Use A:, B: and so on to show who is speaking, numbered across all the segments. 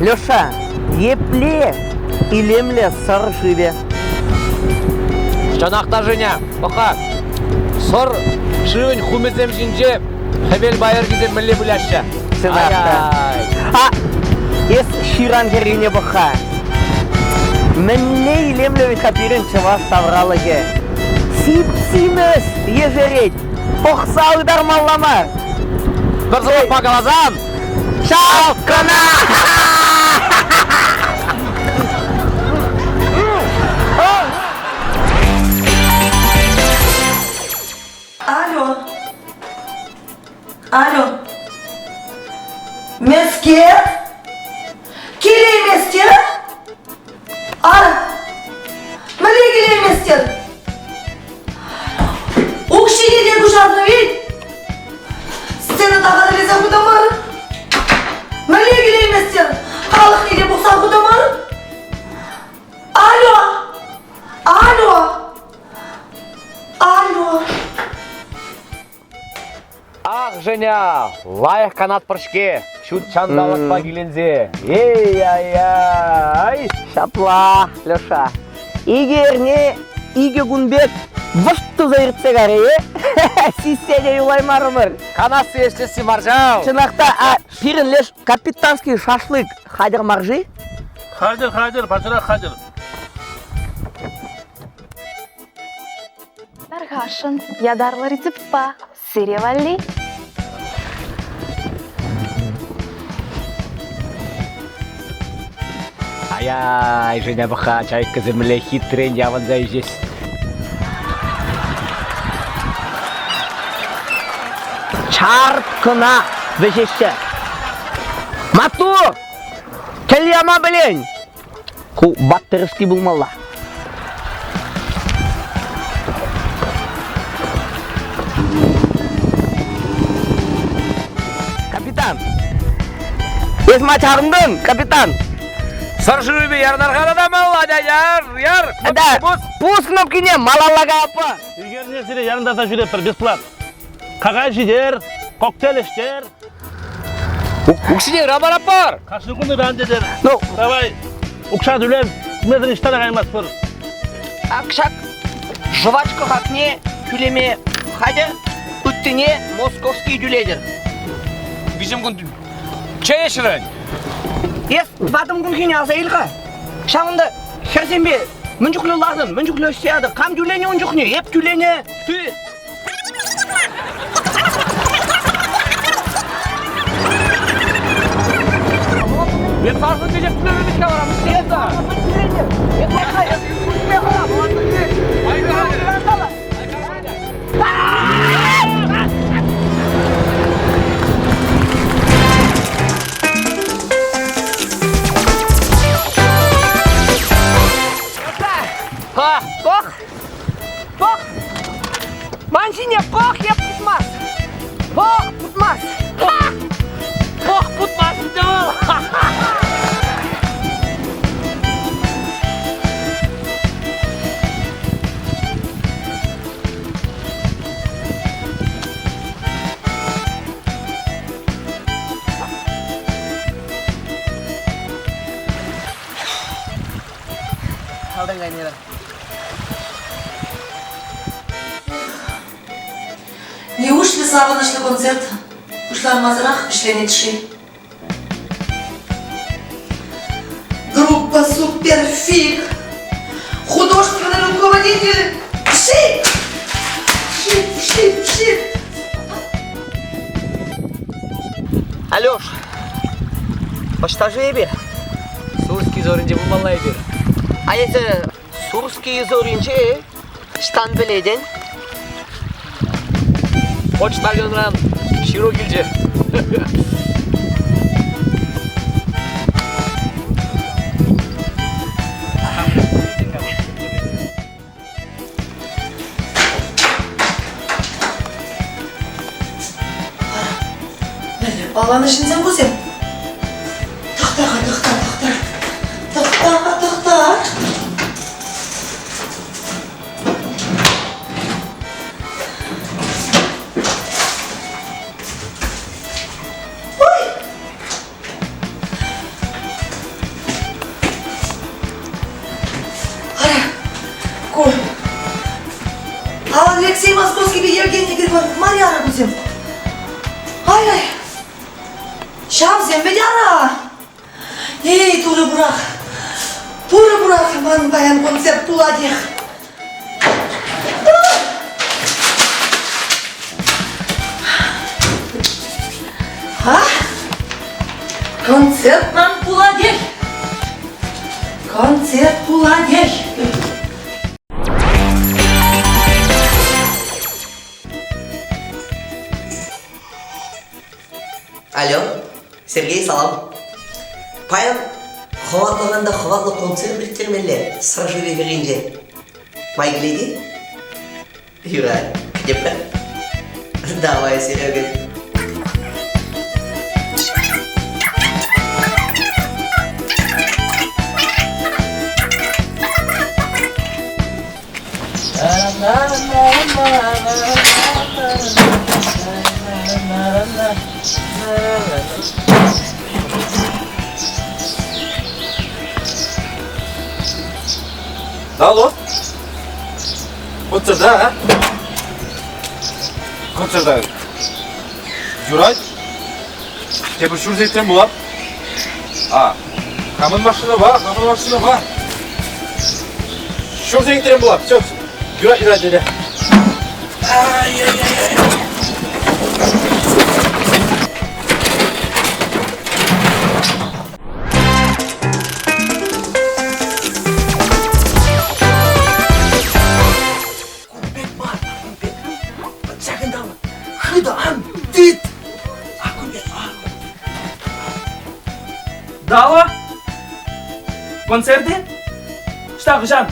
A: Леша, епле илемле сыр шиве.
B: Жанақта Женя, бақа. Сор шивен хумезем жинже, хевел байыр гизем міле бүләші.
A: Ес ширан керіне бұқа. Мінле илемле капирин чываш тавралыге. Сип-симес ежерет, похса удармаллама.
B: Бір зұлы по глазам.
A: Шалқына!
C: Алло. Меске? Келей месте? Міле келей месте? Укшиге де күшарны вейт? Сцена тағады леза құдамар? Міле келей месте? Халық неге бұқсан құдамар? Алло.
B: Ах, Женя, лайық канат пыршке, шут чандалықпа келензе. Ай.
A: Шапла, Леша. Игерне, иге гунбек, вұшты зайыртсе қарайы, сисседе юлаймарымыр.
B: Канасы ештесі маржау.
A: Шынақта, пирін леш капитанский шашлык. Хадыр маржи?
D: Хадыр, бачара хадыр.
E: Таргашын, ядарлы рецептпа, сыревалли.
B: Ай, Женя баха, чайка земле хитрен, яван заезжес.
A: Чарпкына вешешсе. Мату! Келяма білен! Ху баттырыски булмалла. Капитан! Есма чарындың, капитан!
B: Саржуби ярнархана да малладя, яр.
A: Да, пуст кнопкине, малаллага апа.
D: Егер несіре ярындата жүреппір, бесплат. Қағай жидер, коктейл іштер.
B: Уксине рамар апар.
D: Қашы күні рандедер.
A: Ну,
D: Давай, укша дүлем, түмезін іштан ағаймас бір.
A: акшак, жвачка хакне, күлеме, хадя, үттіне московский дүледер.
B: Bizim gün çay yaşırın.
A: Ес, батым күнкене аса елға. Шамында, херсенбе, мүнжіклі лағдым, мүнжіклі өстеяды. Қам дүлене ұнжықне, еп дүлене, ты.
B: Ben sarfın diyecek tünememişke var ama isteyez daha.
A: Пох! Мансине, пох, еп путмас! Пох, путмас!
B: Pok putmaz diyor.
A: Aldın gaynera.
C: Неужели славяночный концерт? Ушла в Мазарах, членитши. Группа Суперфиг. Художественный руководитель. Пши!
A: Алёш, почтажи ебе.
B: Surski zorunca bu vallahi bir.
A: А если сурский зоринче, штан біледен?
B: Почтальонран Şirokilce.
C: Баланы шинсен көсем. Тақтаға. Şam sen bir yana. Ey turu bırak. Turu bırak. Aman bayan konser bulacak. Ha? Konser lan bulacak. Konser bulacak.
F: Alo, Sergey salam. Payam, хаватлағанда хаватлы концерт біріктермелі, сразу вегеринже. Майглиди? Юра, где-то? Давай, Серега.
B: Алло? Концерт, а? Концертда. Жүрай? Тебе шур зеттен булап? Камын машина бар. Шур зеттен булап. Все. Жүрай, деде.
A: Дала? Концерты? Штаб, Жан.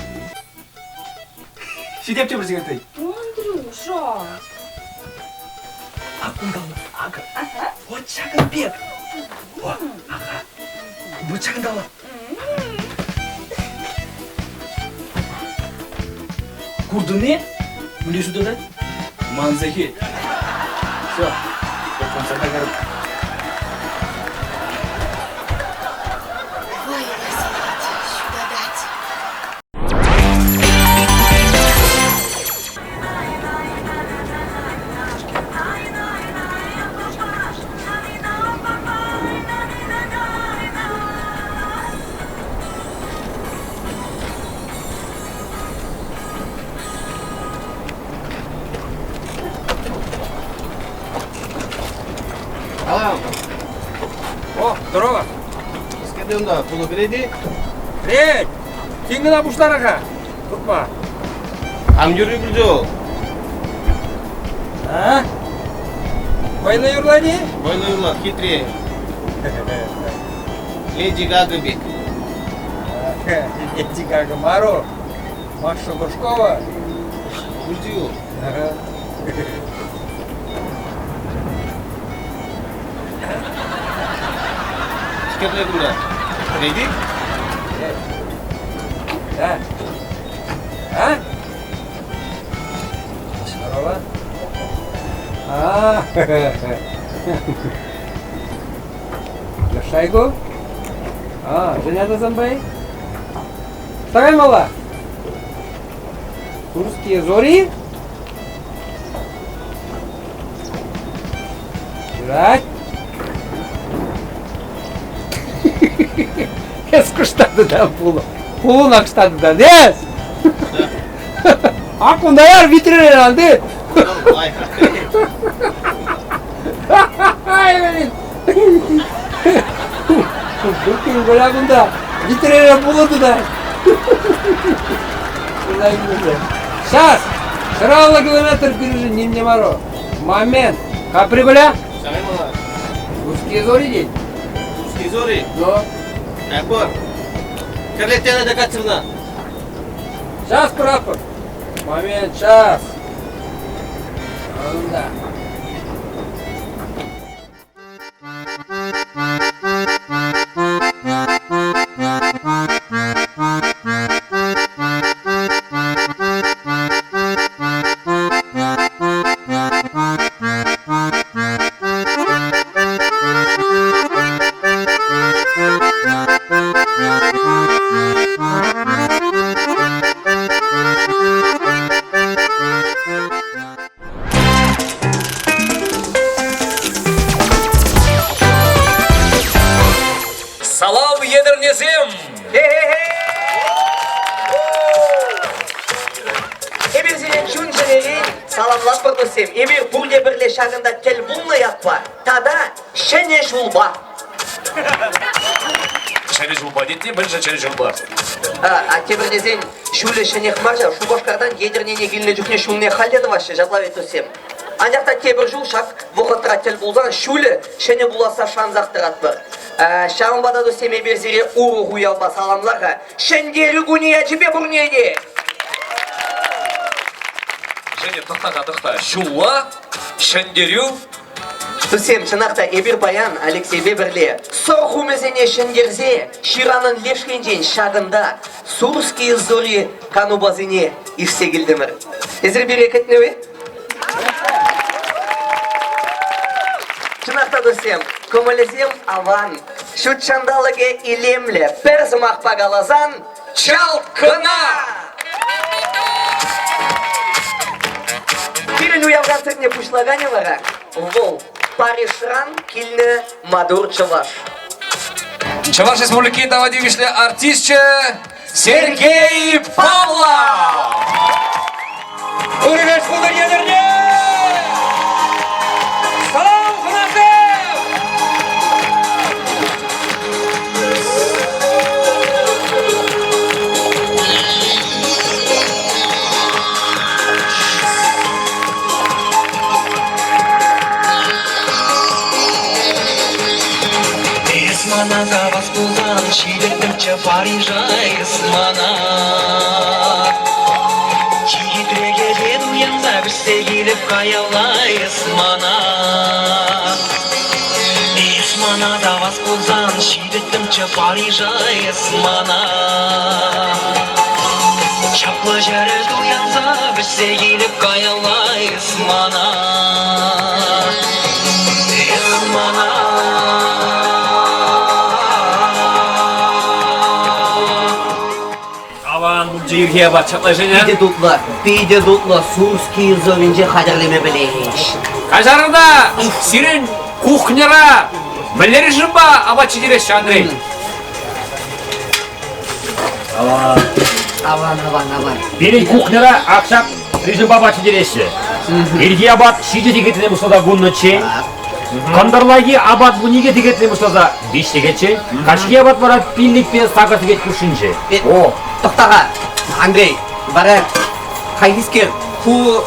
A: Шидеп те бірсің әнтай.
G: Андрюша.
A: Акундалы, ага. Вот шагын бек. О, ага. Вот шагын дала. Курдың не? Мүле жүді да? Манзахи. Все. Концертқа қарып.
B: О, здорово.
H: Скедемда, пулы береди.
B: Ей, кеңден апуштараға. Тұртма.
H: Ам жүрі бір жол.
B: Война юрлайды?
H: Бойны юрлар, хитрее. Леди Гага бек.
B: Леди Гага Маро. Маша Башкова.
H: Бурдию. Скедле куда? Реди?
B: Да. Здорово. Шайгу? Женятасың бай? Вставай, мала. Курские зори? Жүрак. Ес кыштадыдан пулу. Пулун акштадыдан, ес! Акундаяр витринен алды. Ай, блин! Бүкіл бөлігінде витринен пулуды да. Сейчас! Сыралы километр пережи, не моро. Момент. Как прибыля?
H: Шагай мала.
B: Русские зори день.
H: Русский зори.
B: Но.
H: Рапор. Карлеттена до Кацерна.
B: Сейчас, прапор. Момент, сейчас. Да.
A: desem, emir burle birle şagında tel bulna yapma. Tada şene şulba.
B: Çene julba dedi, ben çene julba.
A: Темірдезен шуле шенех маржа, шу башкардан едірнене келіне жүхне шулне халдеді вашы, жаплап етусем. Анжақта темір жул шақ вұқыттыра тел болзан шуле шене буласа шанзақтырат бір. Шағынбада досеме берзере уру хуялба саламларға. Шендері күнея жібе бұрнене.
B: Жене, тоқта. Шулла, шендерю.
A: Досем, шынақта Эбир Баян Алексей Беберле. Сор хумезене шендерзе, ширанын лешкенжен шағында, Сурские зори канубазыне ишсегілдімір. Ezir берекет неуе? Шынақта досем, көмілізем аван, шут шандалыге илемле, перзымақ бағалазан, чалқына! Пирен уявға цирне пушлагане вара, вол, Паришран килне Мадур Чаваш.
B: Чаваш Республики давадивишле артистче Сергей Павлов! Урегеш кудырьедерне! Салам хыназем!
G: Esmana zavas kuldan şiddetlimçe Parижа esmana Yiğitrege ded uyansa birse gelip kayala esmana Esmana zavas kuldan şiddetlimçe Parижа esmana Çaplı jere uyansa birse gelip kayala esmana Esmana
B: Jirgiye bak çatlaşınca.
A: Pide dutla, Сурские зовинce kaderleme bileymiş.
B: Kajarında sirin kuhnyara Billeri jimba aba çidireş Andrei.
A: Avan.
I: Biri kuhnyara akşam rejim baba çidireşi. Irgi abat şici tiketine muslada gunnuçi. Kandırlagi abat bunige tiketine muslada biş tiketçi. Kaşki abat bara pillik bir sakar tiket kuşinci. O.
A: Toxtağa, Andrei, barak, kaydisker, bu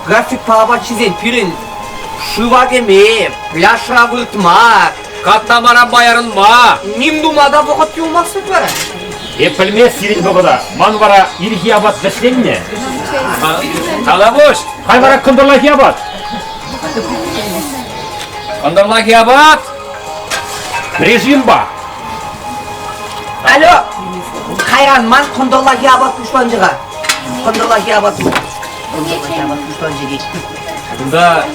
A: grafik pahabat çizen pirin, şıvak eme, plaşra vırtmak,
B: Katlamara bayarınma.
A: nimdumada vokat yolmazsın var.
I: Epilme sirin bogada. Man bara irgi abat beslemine.
B: Kalabuş.
I: Hay bara kandırlagi abat.
B: Kandırlaki abat.
I: Rejim ba.
A: Alo, Kayran man kondorlagi abat kuşlancıға. Kondorlagi abat kuşlancı geçti.
B: Bunda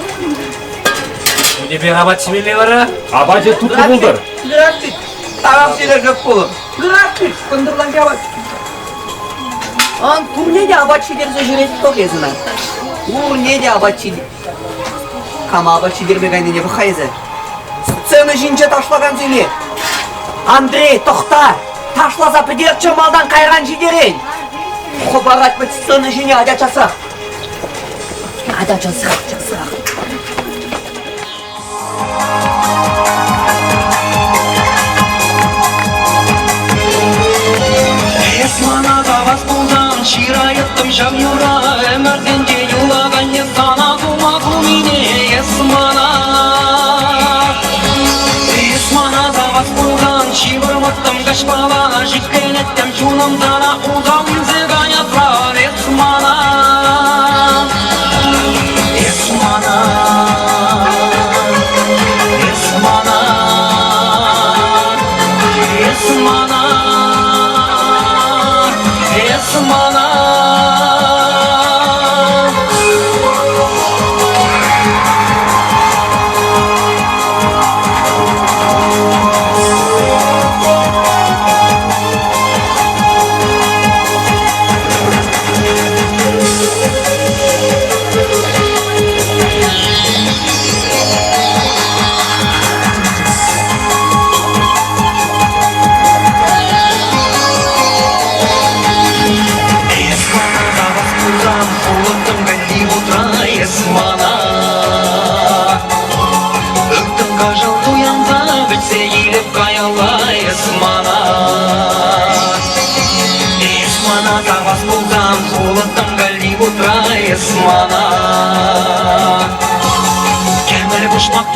B: ne bir abat çimeli var ha?
I: Abacı tuttu buldur.
A: Grafik, tamam şeyler yok bu. Grafik, kondorlagi abat. An turne de abat çiler zöjüret çok yazılan. Turne de abat çiler. Kama abat çiler begayne ne bu hayze. Scena jince taşlagan seni. Andrei, toxta. Taşlasa pederçi maldan kaygan jidereyn. Xobar atma scena jine ada çasak. Ada çasak.
G: Esmana zavas kuldan şirayettim şavyura Emerden de yulagan sana kuma kumine Esmana Esmana zavas kuldan şivirmattim kaşbala Jikkenettim şunumdana udam zigayatlar Esmana Esmana Esmana Esmana Esmana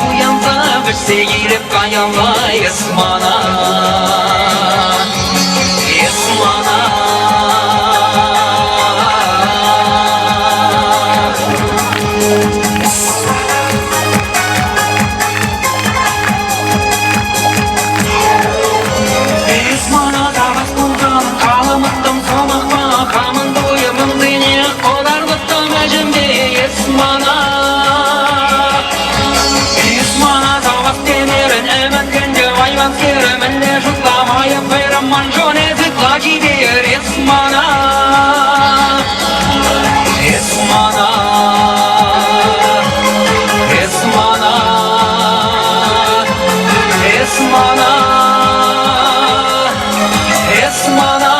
G: uyansa bir seyirip kayanlar esmana esmana esmana tavas bulgan kalımıttım somakma kamın doyumum dini kodar bıttım ecimde esmana esmana tavas demirin emen gence vayvan siriminle şutlamaya bayram manjone zıtla gidiyor esmana esmana esmana esmana esmana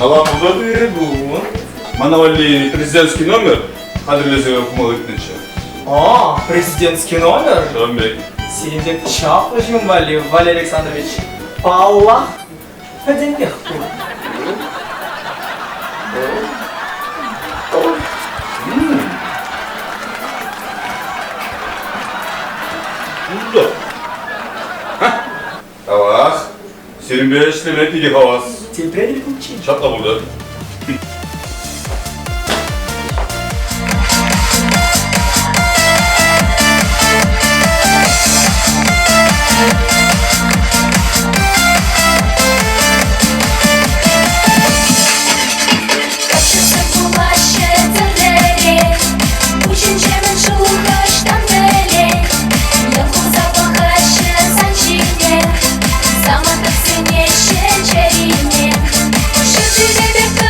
J: Ала burada biri bu. Манавали президентский номер. Адресі окумал етінші.
A: Президентский номер?
J: Шамбек.
A: Сенде чапышым, Валерий Александрович. Аллах. Феденбек.
J: Burada. Аллах. 25 лет иди хавас.
A: Температура включи.
J: Çatla burada.
E: Sama tak seni şençerine, şu tüde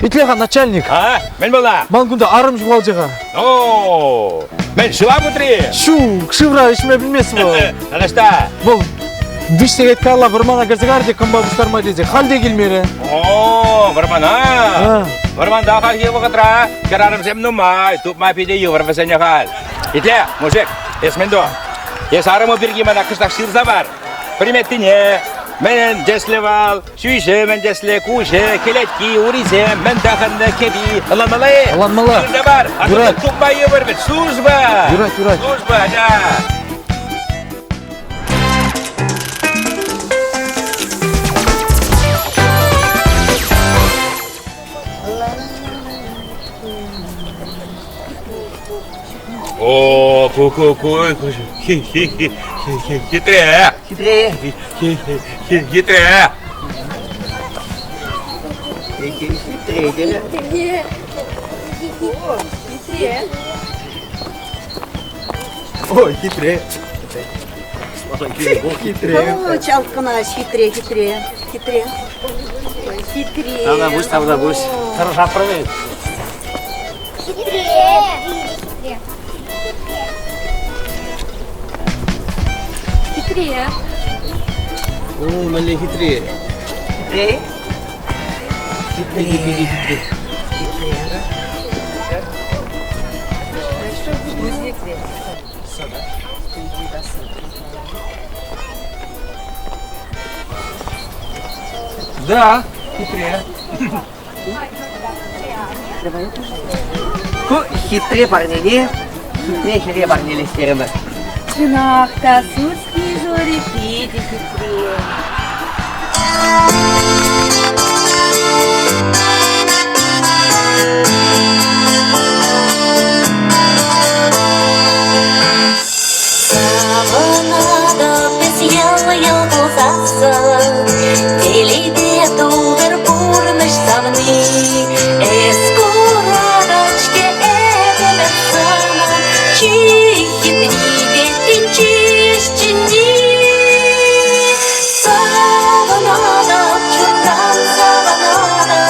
B: Итлеха начальник.
I: А, мен бола.
B: Мал күнде арым жуал жыга.
I: О, мен шыва бутри.
B: Шу, кшывра ишме билмесиз бу.
I: Анашта.
B: Бул диштегет калла вырмана керзегар де кымба бустарма деже. Халде келмере.
I: О, вармана. Варман да хал его катра. Карарым сем нумай, туп ма пиде ю варвасеня хал. Итле, мужик, эсмендо. Ес арымы бирге мана кыштак шырза бар. Приметине. Мен деслевал, шүйше, мен десле, куше, келетки, уризе, мен даханды кеби, ламалай.
B: Ламала.
I: Шырза бар.
B: Юрат.
I: Тупайы бар бит, служба.
B: Юрат.
I: Служба, да. О, хитре.
A: Хитрее.
I: Хитре.
A: Хитрее. Ой, хитрее. Хитрее.
C: Чалкана, хитрее.
D: Тогда пусть. Хорошо, отправляй.
E: Хитрее.
H: О, мале хитрее.
A: Хитрее.
B: Да, хитрее.
A: Хитре парнели. Хитре парнели стерены.
E: Чынакта сурский зори пиди хитрее.
C: Саванада без ел булсасы, теледе тудыр бурныш савны, эскурадочке эдемет сана, чихи дрибет чищини. Саванада, чурдан саванада,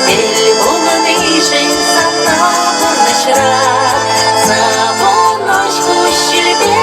C: тель булны жен сана бурнышра, саванаш кущельбе.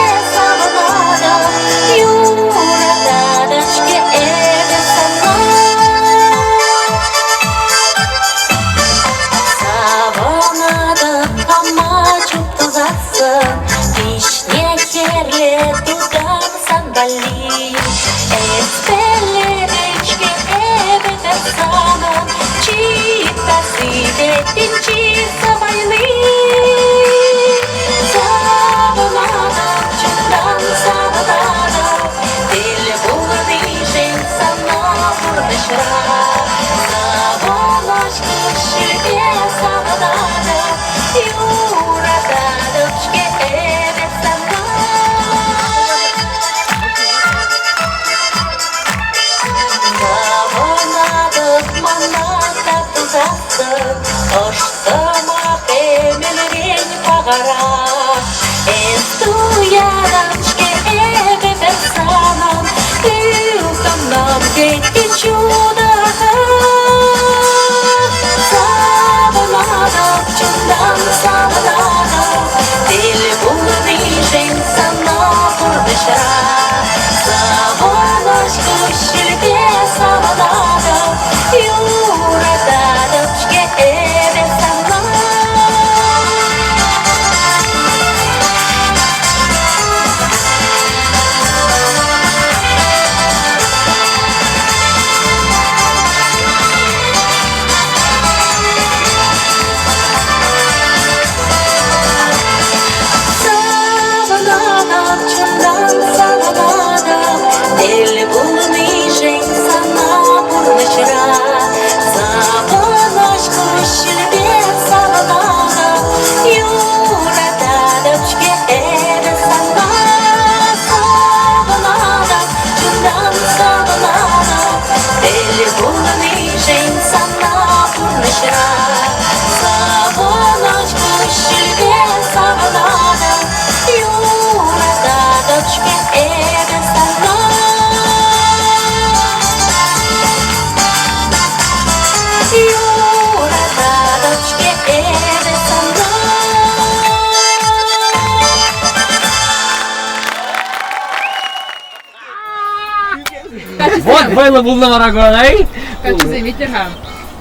B: Вот было булна марагонай.
E: Как заметил,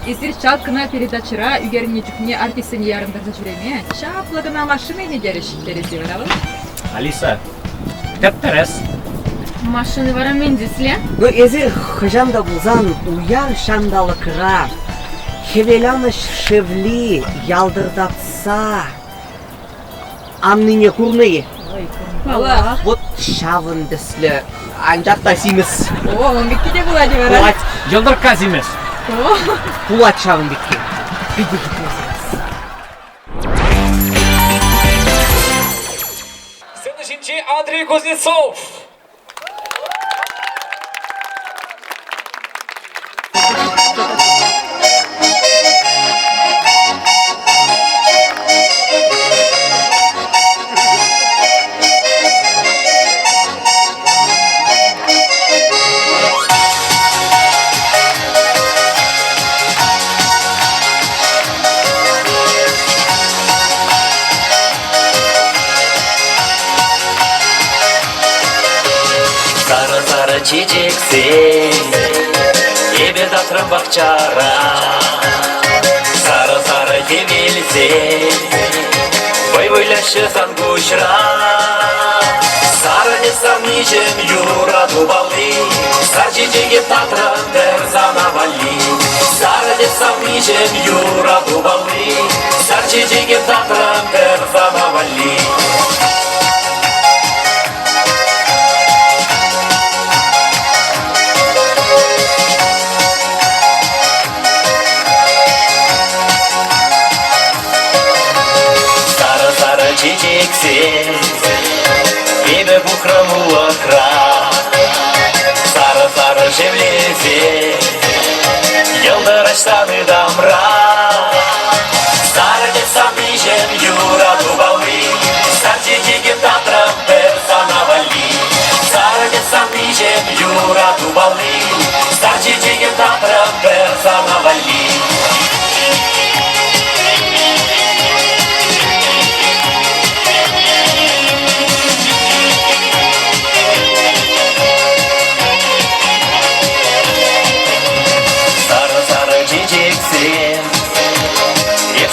E: если чаткана передачара, угерни чукне артисini ярымдар зачуреме. Чаплыгына машина не дереш терези варалы.
I: Алиса, тептерес.
E: Машины варамен дисле?
F: Ну, езі хыжанда бұлзан уяр шандалықыра, хевеляны шевли ялдырдатса, анныне курные.
E: Аллах.
F: Вот шавын дисле, анжақ тасимыз.
E: О, он беккеде была девара.
F: Пулат,
B: Жылдыр казимес.
F: пулат шавын бекке.
B: Следующий Андрей Кузнецов.
G: Sarı çiçeksin, ebe tatrım bakçara. Sarı temelsin, boy boylaşırsan kuşra. Sarı desam niçin yura dubalı, sar çiçeği tatrım derzana vali. Sarı desam niçin yura dubalı, sar çiçeği tatrım derzana vali. Çiçeksin, ebe bukramı akra. Sarı şevlesin, yıldıraçtan damra. Sarı desam nişem yura dubalı, sar çiçeğim tatram persana vali. Sarı desam nişem yura dubalı, sar çiçeğim tatram persana vali.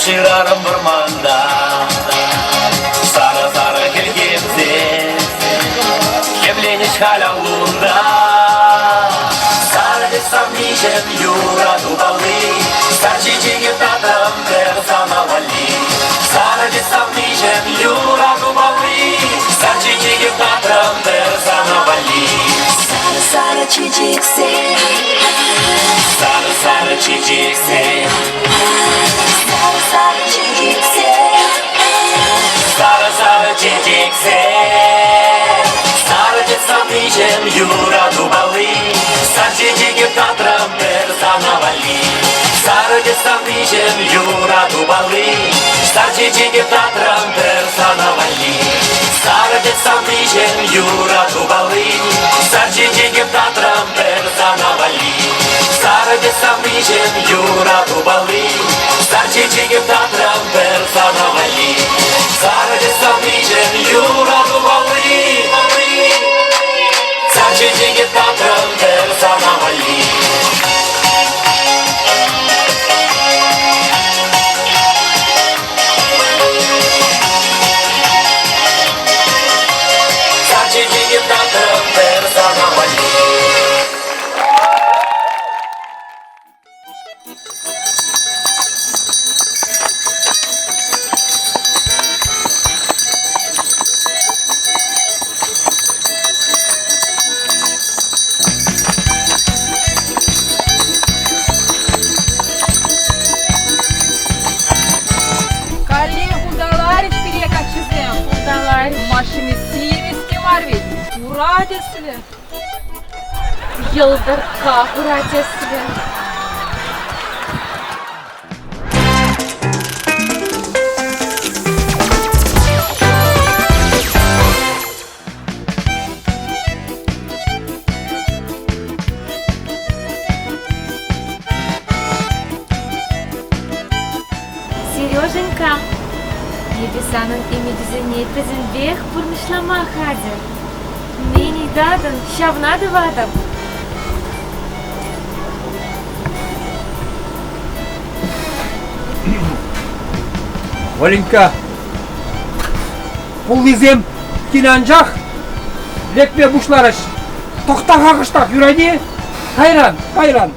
G: Şırarım burmanda, sarı kelkemsin, kemleniş halavunda. Sarı desam nişem yura dubalı, sar çiçeği tatam dersana vali. Sarı desam nişem yura dubalı, sar çiçeği tatam dersana vali. Sarı çiçeksin, sarı çiçeksin. Sarı çiçeksin, sarı desam nişem yura dubalı, sar çiçeği tatram persana vali. Sarı desam nişem yura dubalı, sar çiçeği tatram persana vali. Sarı desam nişem yura dubalı, sar çiçeği tatram persana vali. Sarı desam nişem yura dubalı, sar çiçeği tatram persana vali. Sarı desam nişem yura dubalı, sar çiçeği tatram persana vali. Sar çiçeği tatram persana vali.
E: Машины сильвиски марвит. Ура, десілі. Йылдырқа, ура, десілі.
K: Сереженька, Небесаның имидізіне тізімбек бұрнышлама қадыр. Мені дадың, шавнады вадым.
B: Оленька, бұл везем кинанжақ, лекпе бұшларыш, тоқтаға қыштақ юрайне, қайран.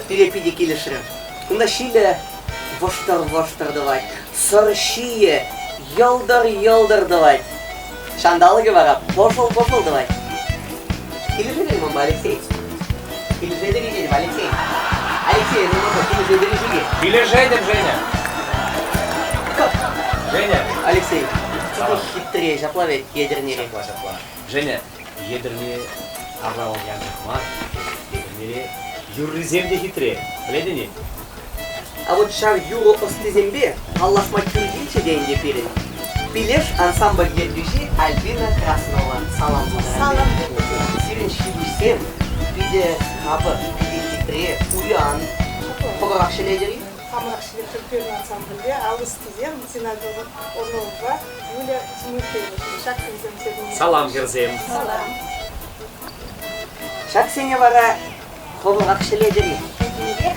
A: Перепиди килишрем. Кундашиле воштар давай. Саршие йолдар давай. Шандалыгы бара. Пошел давай. Килишедер мама Алексей. Килишедер иди Алексей. Алексей, ну килишедер иди.
B: Килишедер Женя. Женя.
A: Алексей. Ты хитрее, заплавить ядернее.
B: Шапла. Женя, едірме абрау яңық ма? Едірмере юрризем де хитре. Біледі не?
A: А вот шар юро остезембе, Аллахма кюргинче дейінде перед. Билеш ансамбль ергюши Альбина Краснова. Салам. Салам. Сирен шибусем, биде хабы, биде хитре, уян. Пограк шеледери?
C: Хамырақ шелек түрктерін ансамбльде, ал істезем, Зинаида Орнова, Юлия Тимофеева, Шак Кризем.
B: Салам керзем.
C: Салам.
A: Шак сене бара пограк шеледери?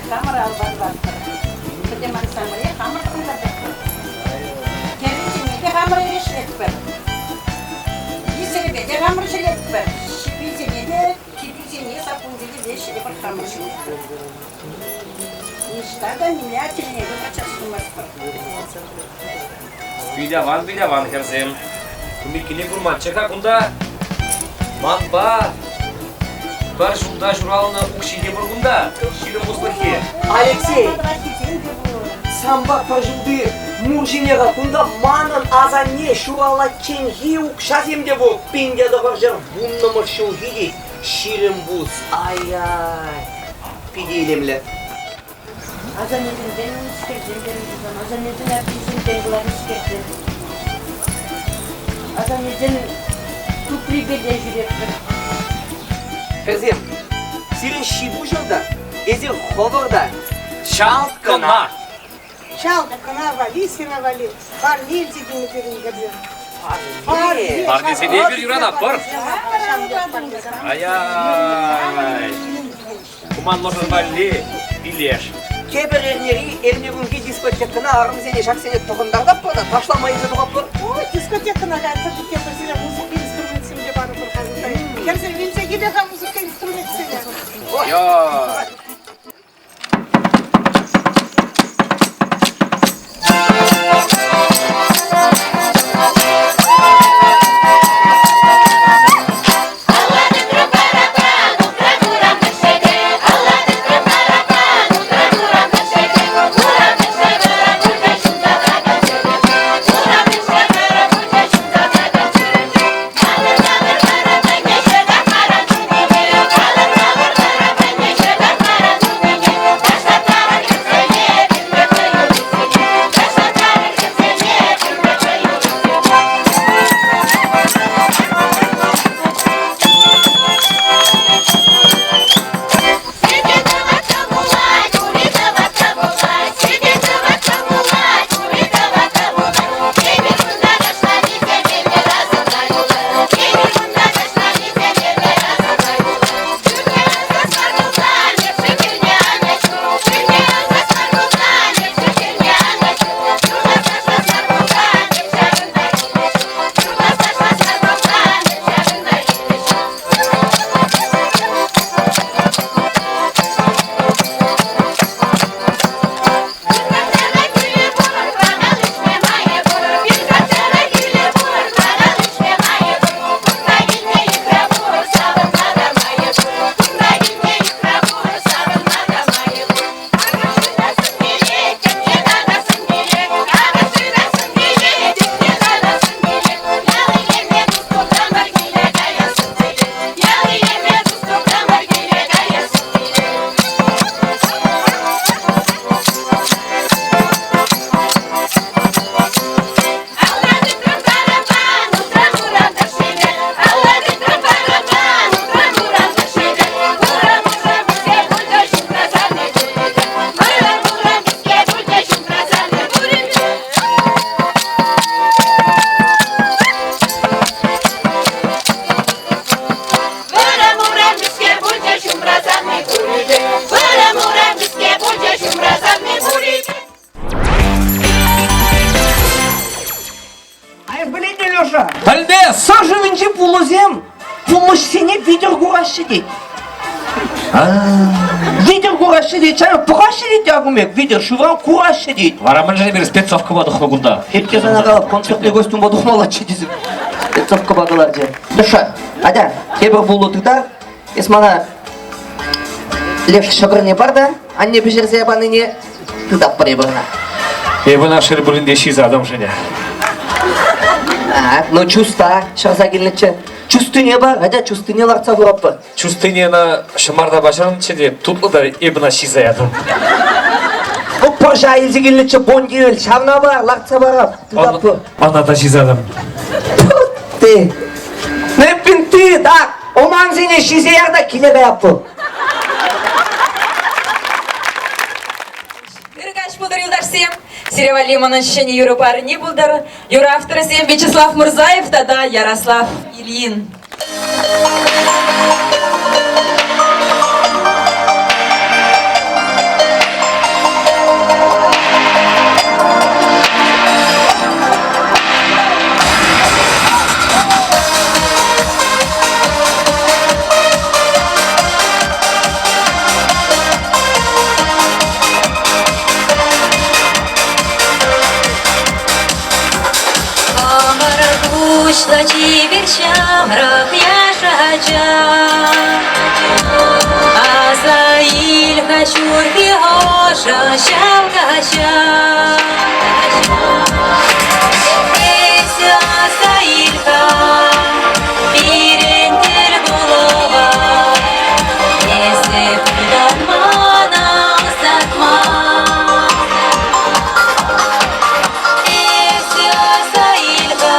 C: Хамыр албан Bizim ансамбле хамыр қымдады. Керінчене де хамыр ерешілік бір. Есілі де хамыр шілік бір. Шипизене де, кипизене, сапунзене де шілік бір хамыр шілік бір. Ништада миллятельне de қачасынмас бір.
B: Бидаван керзем. Күмеккене күрматчыға күнда манба бар жылда журалына ұқшиде бір күнда ширым ұслықе.
A: Алексей! Самба пажылды муржинеға күнда манын азанне шуала ченги ұқшаземде бұл. Пенде дұғыр жыр бұннымыр шуғы дейд. Ширым бұз. Ай-ай. Пиделемлі.
C: Azanedin benim işkirdim. Azanedin hepimizin denguları işkirdim. Azanedin tupri bede jürettir.
A: Kızım, senin şibu жылда, ezir xovorda,
B: Шалқына!
C: Шалда кына вали, сена вали. Бар нельзя деметерин гаджер.
B: Бар десе не бір юрана, бар! Ай-ай! Куман ложын вали, билеш.
A: Кебір ернері, ернерунге дискотекіна арымзене шақсене тұғындардап бұда, ташламайызы дұғап бұр.
C: Ой, дискотекана гайта, тут я просила музыка инструмент семье бару проходить. Я все винца гидеха музыка инструмент семье.
B: Йой!
A: Альбе, саживенче пулозем, помощь сене видер гурашы дейд. Видер гурашы дейд, чайы пурашы дейд ягумек, видер шуван курашы дейд.
I: Варамын және бір спецовка бадық мұғында.
A: Хепке жана қалып, концертный костюм бадық малатшы дезім. Спецовка бадылар же. Душа, ада, кебір бұллытыда, есмана лев шабырне бар да, анне бежерзе ябаныне тыдап бар ебірна.
I: Ебіна шырбырын деші адам жене.
A: Ну чувства, шарза келнетче.
F: Чувствение бар, аja чувствениеларца бураппы.
B: Чувствениені шымарда башырынчы деп тутлыда ебіна шизаядым.
F: Bu poşa ilgiliçe boncuyul, şavna var, larça barap. Tuzapı.
B: Ана да шизадым.
F: Ти. Ne pinti, tak. O manzine şizeyarda kile yapı.
E: Иргач подарилдар всем. Серева Лимон'ın şişeni yürü parı ne bulдар. Yürü авторы всем Вячеслав Мурзаев, тогда Ярослав Ильин.
K: Кучлачи вершамрах яшача Азаиль хачурхи хоша шавкача Эся Азаильха Пирентель голова Если пудан мана сатма Эся Азаильха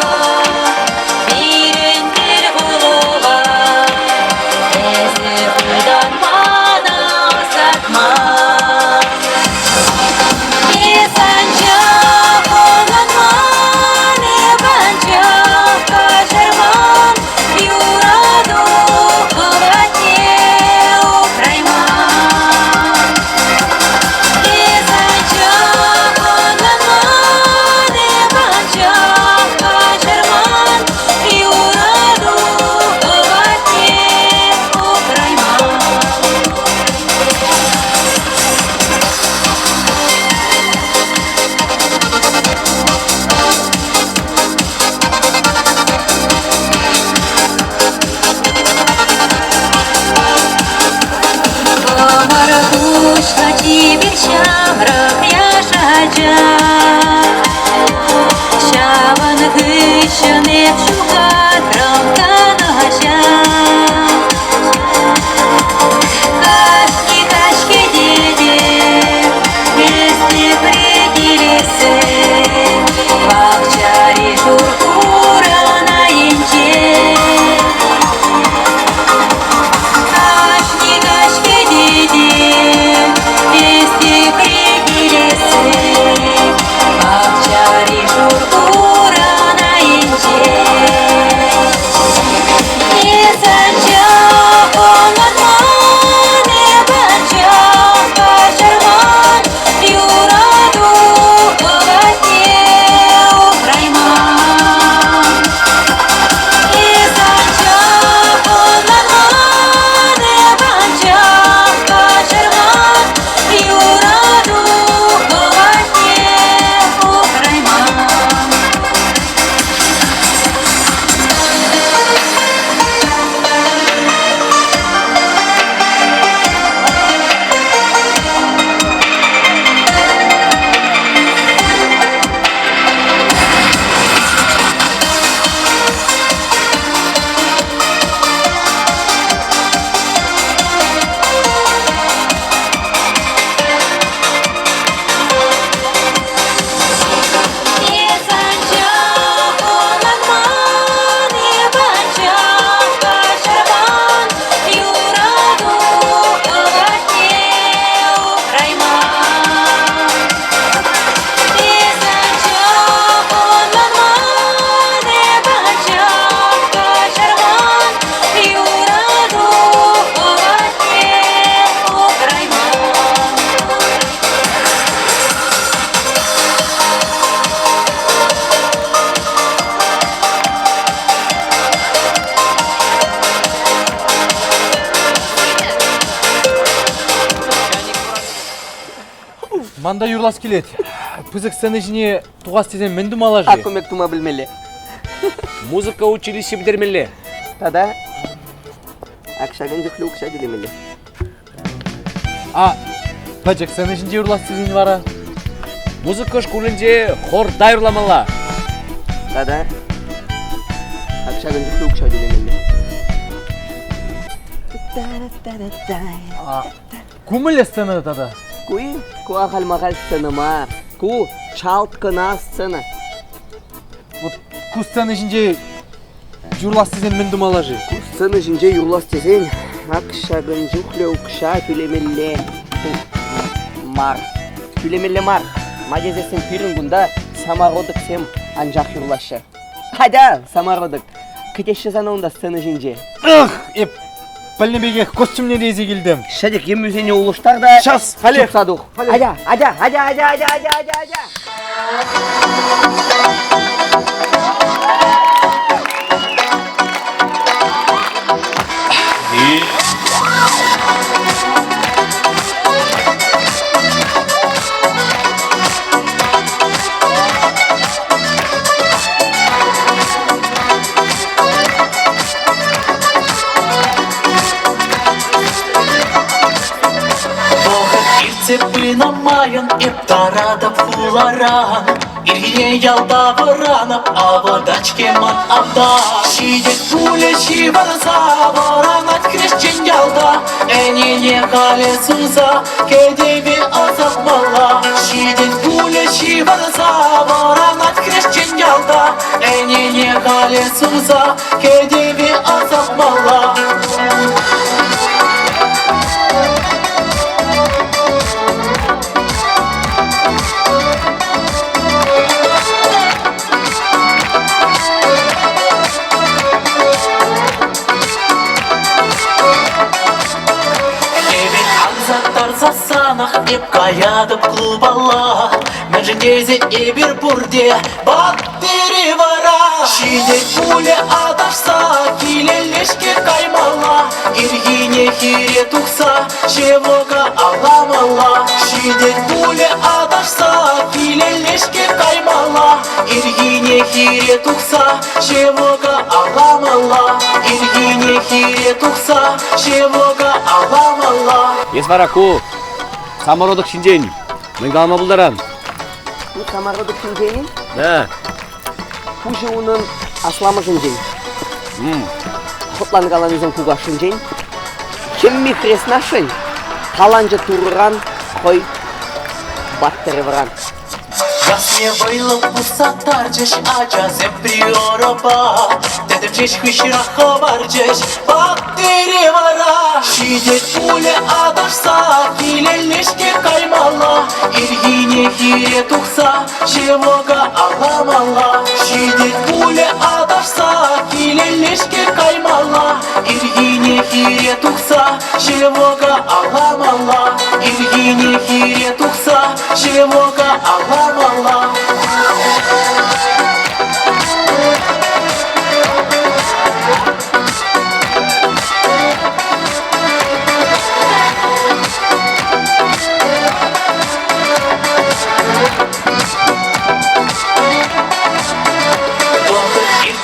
H: Манда юрлас келет. Пызык сцена жіне туғас тезен мінді мала жи.
F: Көмек тума білмелі.
I: Музыка училище бідермелі.
F: Тада акшагын жүклі ұқша жүлемелі.
H: Пызык сцена жінде юрлас тезен вара.
I: Музыка школінде хор дайырламала.
F: Тада акшагын жүклі ұқша жүлемелі.
H: Кумыле сцена тада.
F: Куи, куахал-махал сцена, ку чалткына сцена.
H: Вот ку сцена жинже журлас десен мен думалажы.
F: Сцена жинже юрлас десен, акшагын жухле укша күлемелле мар. Күлемелле мар. Мадезесен пирин гунда самародык сем анжақ юрлашы. Хада, самародык. Кытеші занауында сцена жинже.
H: Еп, пәлнебеге костюмне рези келдім.
F: Шадик, ем өзене улыштар да...
H: Шас, хале.
F: Садух. Ада.
G: Цепына майын эптарада пуларан Иргине ялда варанап, а водачке ман абда Шидет пуля чиварза, варанат крещен ялда Энине колесунза, кедеви азапмала Шидет пуля чиварза, варанат крещен ялда Энине колесунза, кедеви азапмала Засанах еп каядып клубала Мәжінезе ебір бұрде баттері вара Шидет пуле адашса килелешке каймала Иргине хире тухса шевога аламала Шидет пуле адашса килелешке каймала Иргине хире тухса шевога аламала Иргине хире тухса шевога аламала
B: Есвараку, самородок шинжен, мыйга алма булдаран.
F: Бу самородок шинжени?
B: Да.
F: Пуше унын асламы шинжен. Хотлан галамызын куга шинжен. Кемми хреснашын, таланжы турган, хой баттыры вран.
G: Jasmie вайлым пусаттар жеш ача зеприороба Дедем жеш хышыра хабар жеш баттери вара Шидет пуле адашса килелешке каймала Иргине хире тухса шевога аламала Шидет пуле адашса килелешке каймала Иргине хире тухса шевога аламала Иргине хире тухса шевога аламала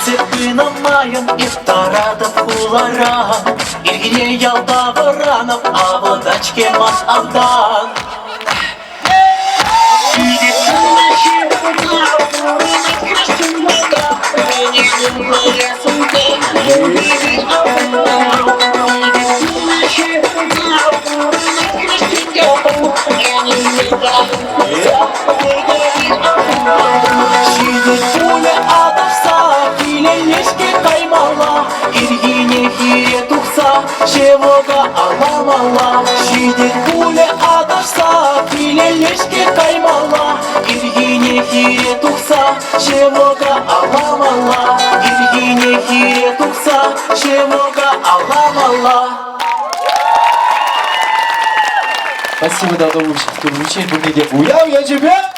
G: Цепына майын ифтарада пуларан Иргине ялда варанов, а водачке ман авдан Шидет пуля адашса килелешке каймала Иргине хире тухса шевога аламала Шидет пуля адашса килелешке каймала Иргине хире тухса шевога аламала Иргине хире тухса шевога аламала
H: Спасибо, Дадович, что вручение победе. Уяу, я тебя!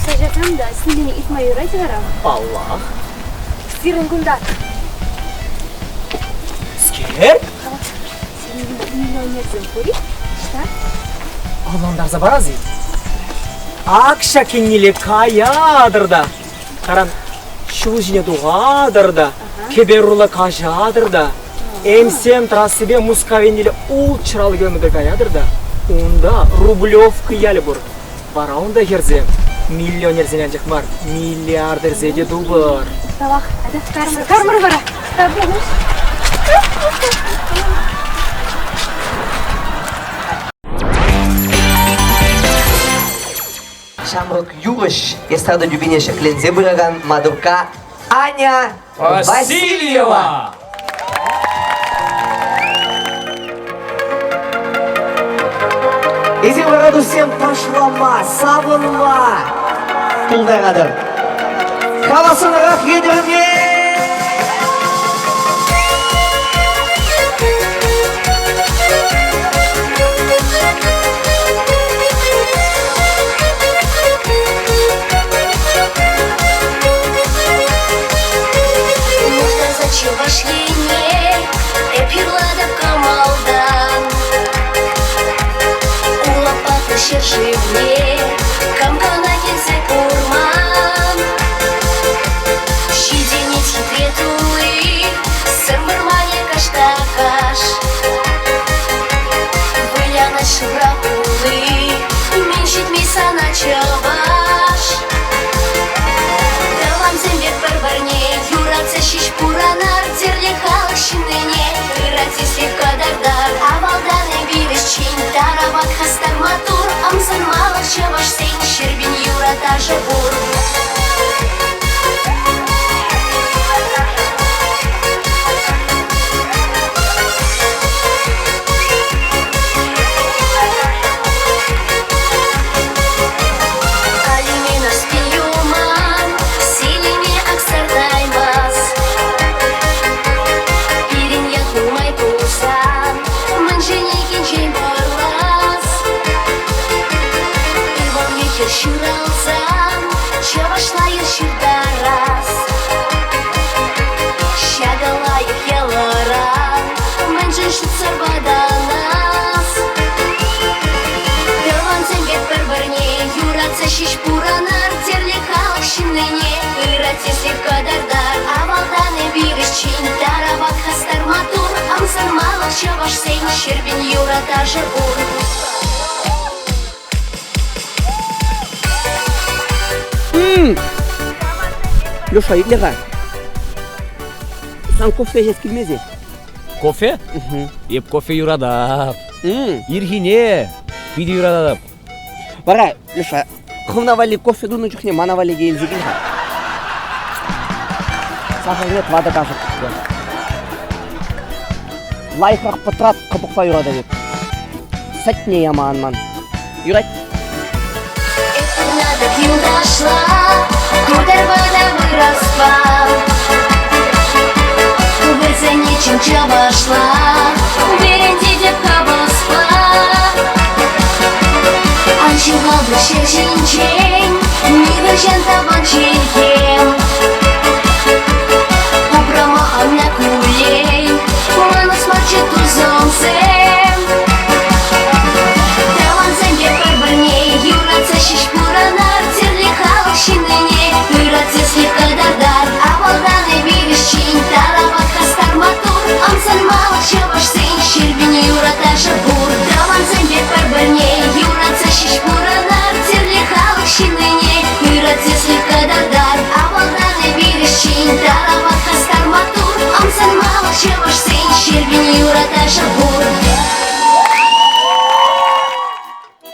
K: Сажатам да, снимени ит мою радиора.
F: Аллах.
K: Стирен гунда.
F: Скер?
K: Миллионер кури. Что?
F: Алландар забаразы. Акша кеннеле каядырда. Карам, шул жіне дуғадырда. Кеберула кажадырда.
H: Эмсем трассыбе мускавенделе ул чыралы көміді гаядыр да. Онда рублев кыялы бұр. Бара онда херзем. Миллионер зенен жықмар. Миллиардер зеде дубыр.
K: Тавах, кармыр бара.
A: Шамрок Юрыш, эстрада дюбине шеклензе бұраған Мадурка Аня Васильева. Изем ғараду сен ташлама, сабынма. Тұлдағадыр. Қаласынырақ едірме.
L: Вашлине, эпирлада камалдан. Улапаты шершивне, камкана келсе курман. Шиденец хитретулы, сымбырмане каштакаш. Выляна шыбрапулы, меншит мисана чаваш. Даван зембек барбарне, юраца шиш пуранар, терле халшинене, ирати слегка дардар, авалданы бирещин, таравак хастар матур, амсан малых чаваш сень, щербин юрата жабур. Шуралсам, чавашлайыр шурдарас. Шагалайыр яларан, мэнжэн шутсар баданас. Дылан зэмбек бір-бірне, юраца шиш пуранар, терле халық шиннене, ирати слегка дардар, авалданы бирещин, таравак хастар матур, амсан малых чаваш сень, щербин юрата жабур.
F: Леша, идлеға. Сан кофе жес келмезе?
I: Кофе? Еп кофе юрадап. Ирхине, биді юрадап.
F: Бара, Леша, қымнавали кофе дуны жүхне манавали гейін зеген ға. Сахарет вада кажық күтті. Лайқрақ пытрат қыпықпа юрада деп. Сәтне яманман. Юрайт.
L: Надо к ним дошла, кудер вода выросла. Вырца нечем чавашла, беренди девка баспа. Анчевал душе жинчень, не вырчен табан чейхем. Упрама амна кулей, манус марчит тузонцем. Даван зэмбе бір-бірне, юраца шиш пуранар, терле халық шинене, юраца слегка дардар, авалданы бирещин, таравак хастар матур, амсан малых чаваш сень, щербин юрата жабур. Даван зэмбе бір-бірне, юраца шиш пуранар, терле халық шинене, юраца слегка дардар, авалданы бирещин, таравак хастар матур, амсан малых чаваш сень, щербин юрата жабур.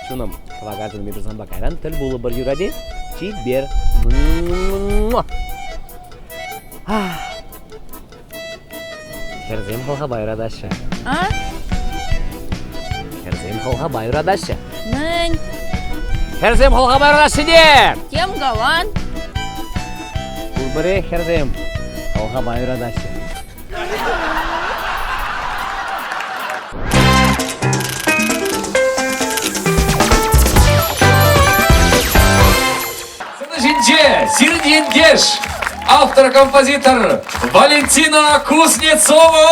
I: Шунам, кавагазын медузан бакайран, тіл болы бір юраде, чит бер. Херзем холға байрадашы. Херзем холға байрадашы.
E: Нань,
I: Херзем холға байрадашы де!
E: кем галан?
I: Бұл бірі херзем холға байрадашы.
B: Сирдендеш, автор-композитор Валентина Кузнецова!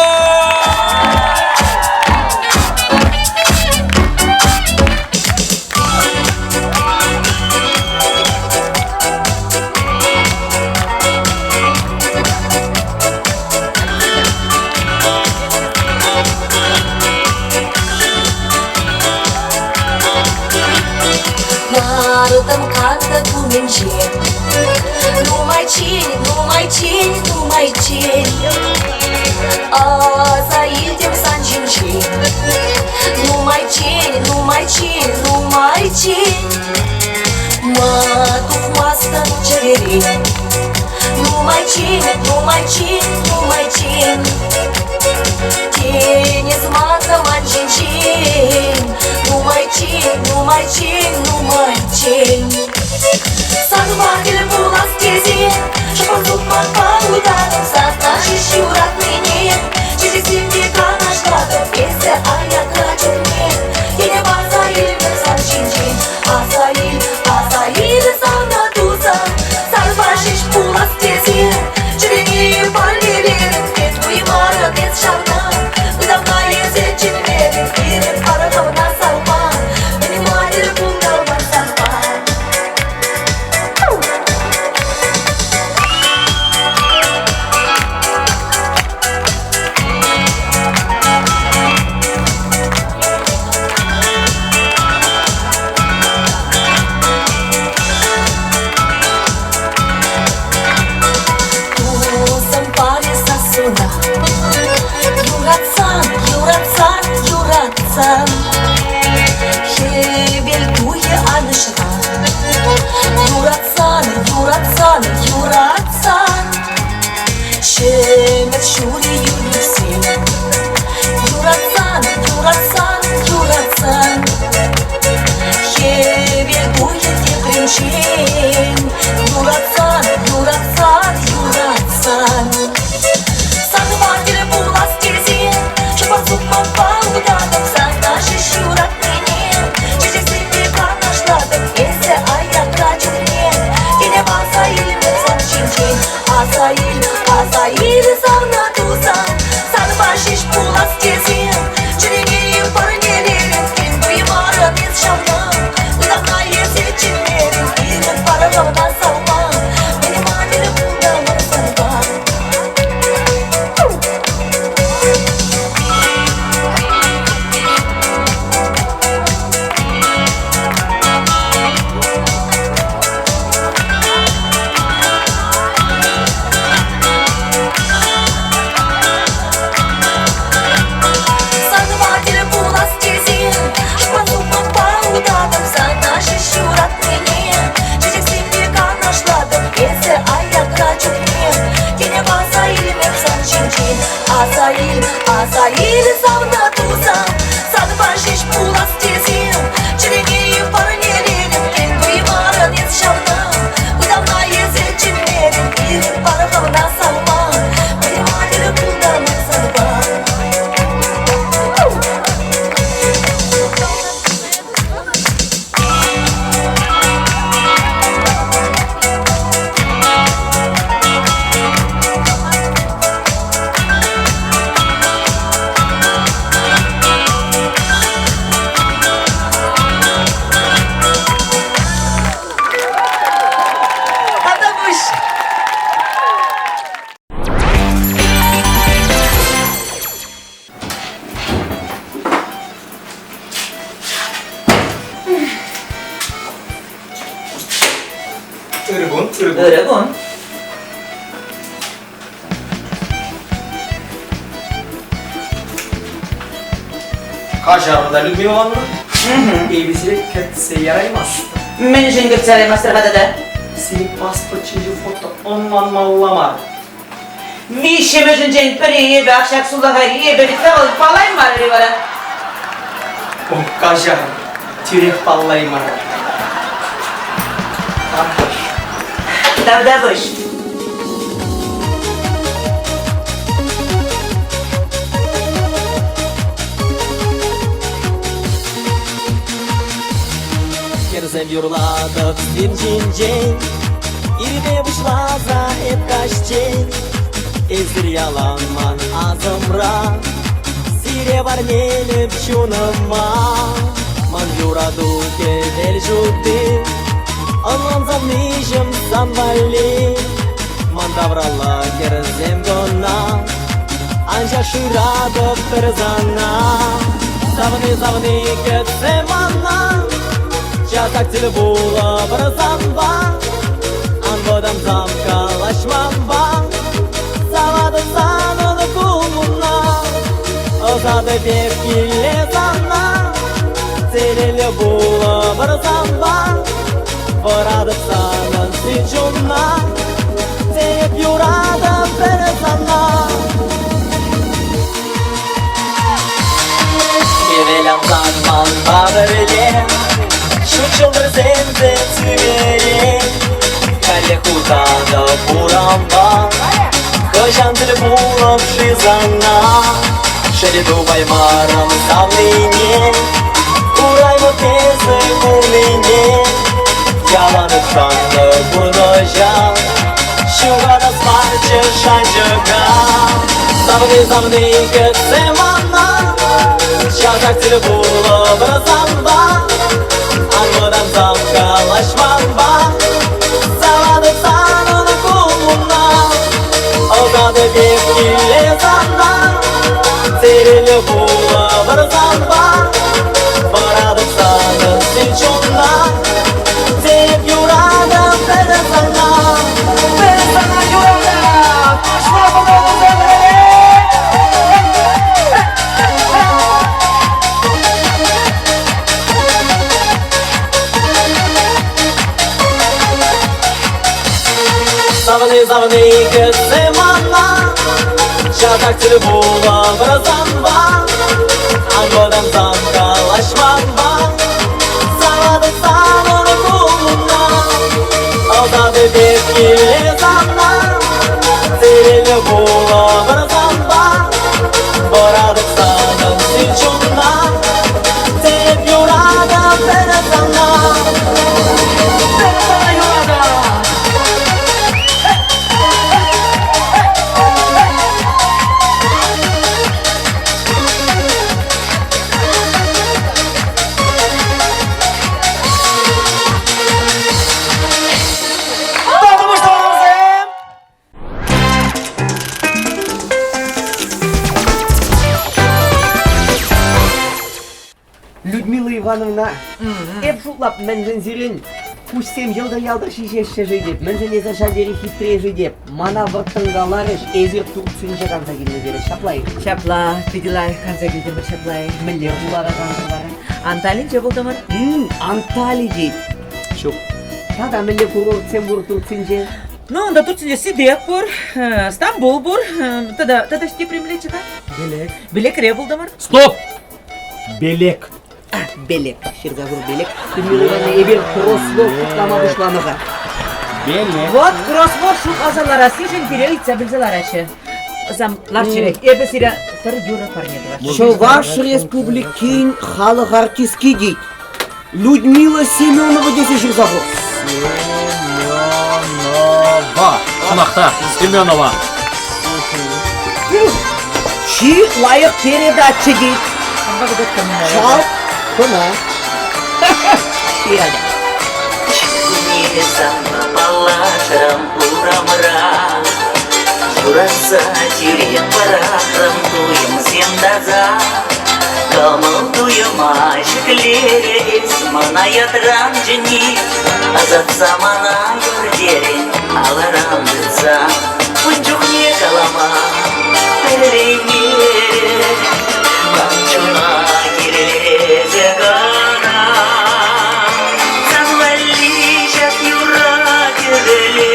C: Iartă-mi cântă cu mincini. Numai cini, numai cini, numai cini. Aza idem s-a-ncincini. Numai cini, numai cini, numai cini. Mă duc mastă în cererini. Numai cini, numai cini, numai cini. Cine-ți mată m-a-ncincini. Numai cini, numai cini, numai cini. S-a batele pula stezi și păzut m-a paudat. S-a stașit și urat mine. Și se simte ca n-aștată. Este aia căciu mie. E nevața il meu s-a-ncincini. Asa il s-a nădusă. S-ar bași-și pula stezi. Cine-i palmele. Pentru-i mară de-ți șarnă. Îi-dam la e 10 mele. Îi-mi pară că mă da salma. Îi matele pula mă salma.
A: Bun.
H: Kaşarda Lyudmila elbise kötüse yaraymaz.
A: Men için götürelim masrafada da.
H: Senin paspırçıcı foto ondan mallama.
A: Vişe mözüncen periye ve akşak sulagariye ve bitler olup palayım var rivara.
H: O kaşar, türek pallayım var.
A: Davda boş.
M: Керзем юрладов синжинжен, ирде бушлаза эп кашчен, эзир яланман азымра, сире варнелеп чуныма, ман юраду кедер жуты, анан замнижым санвали, ман даврала керзем гона, анжа шурадов перзана, завны кетсем анна. Çatak tili bula barasam ba Anvodam zamkalaşmam ba Savada sanını kulmuna Ozada tepkile zanna Telili bula barasam ba Varadık sanın sıcunna Teyip yuradım beni sana Gevelem zanman bağırılim Şu çıldır zemze tüverim Kale kutanda buramba Koşan dili bulup şizanna Şeri dubay maram savlini Urayma tezi kulini Yalanıp sandı burnoja Şu kadar smartçı şancıga Zavni kıtsemanna Çatak tili bulup samba Anmadan zamkalaşmam ba Savadık sanını kuluna Ozadı tepkile zanna Terili bulup samba Varadık sanın silçunna Teyip yuradım beni sana Beni sana yuradım Kuşma bunu zemreli Zavni kıtsemanna Çatak tili bula barasam ba Anmadan zamkalaşmam ba Savadık sanını kuluna Ozadı tepkile zanna Terili bula barasam ba Varadık sanın silçunna Teyip yuradım beni sana Beni sana yuradım
F: Людмила Ивановна, эп шутлап мәнжен зирен, пусть 7 жылда ялда шишешші жидеп, мәнжен езірша дері хитре жидеп, мана выртынгаларыш, эзір турцинче канса келіне дері шаплай.
A: Шапла, пидилай, канса келдемір шаплай.
F: Міллер булара кансылары.
A: Анталин же болдымыр?
F: Антали дейд.
A: Шук.
F: Тада міллер курорт сен бур турцинче.
A: Ну, да Турция Сидек бур, Стамбул бур, тада ште примлечі да?
F: Белек.
A: Белек ре болдымыр?
I: Стоп! Белек.
F: Белек. Шерзавур белек. Людмила Ивановна, эбер кроссворд тутлама бушламыға.
I: Белек.
A: Вот кроссворд шук азалара, сижен керек итса білзаларашы. Замлар черек, эбі сиря Тардюра Парнетова.
F: Чуваш республикин халық артистки дейд. Людмила Семенова десе Шерзавур.
I: Семенова. Қонақта, Семенова.
F: Чи лайық передача дейд. Шал, кына. Ирада.
N: Небесам палашрам урамра Жураса тирек парахрам туем зендаза Камылдуем ашыклере эсмана ятрам жени Азат самана көрдерен аларам дырса Пунчухне калама переренере Манчуна кирелезе гана Санвали шак юра киреле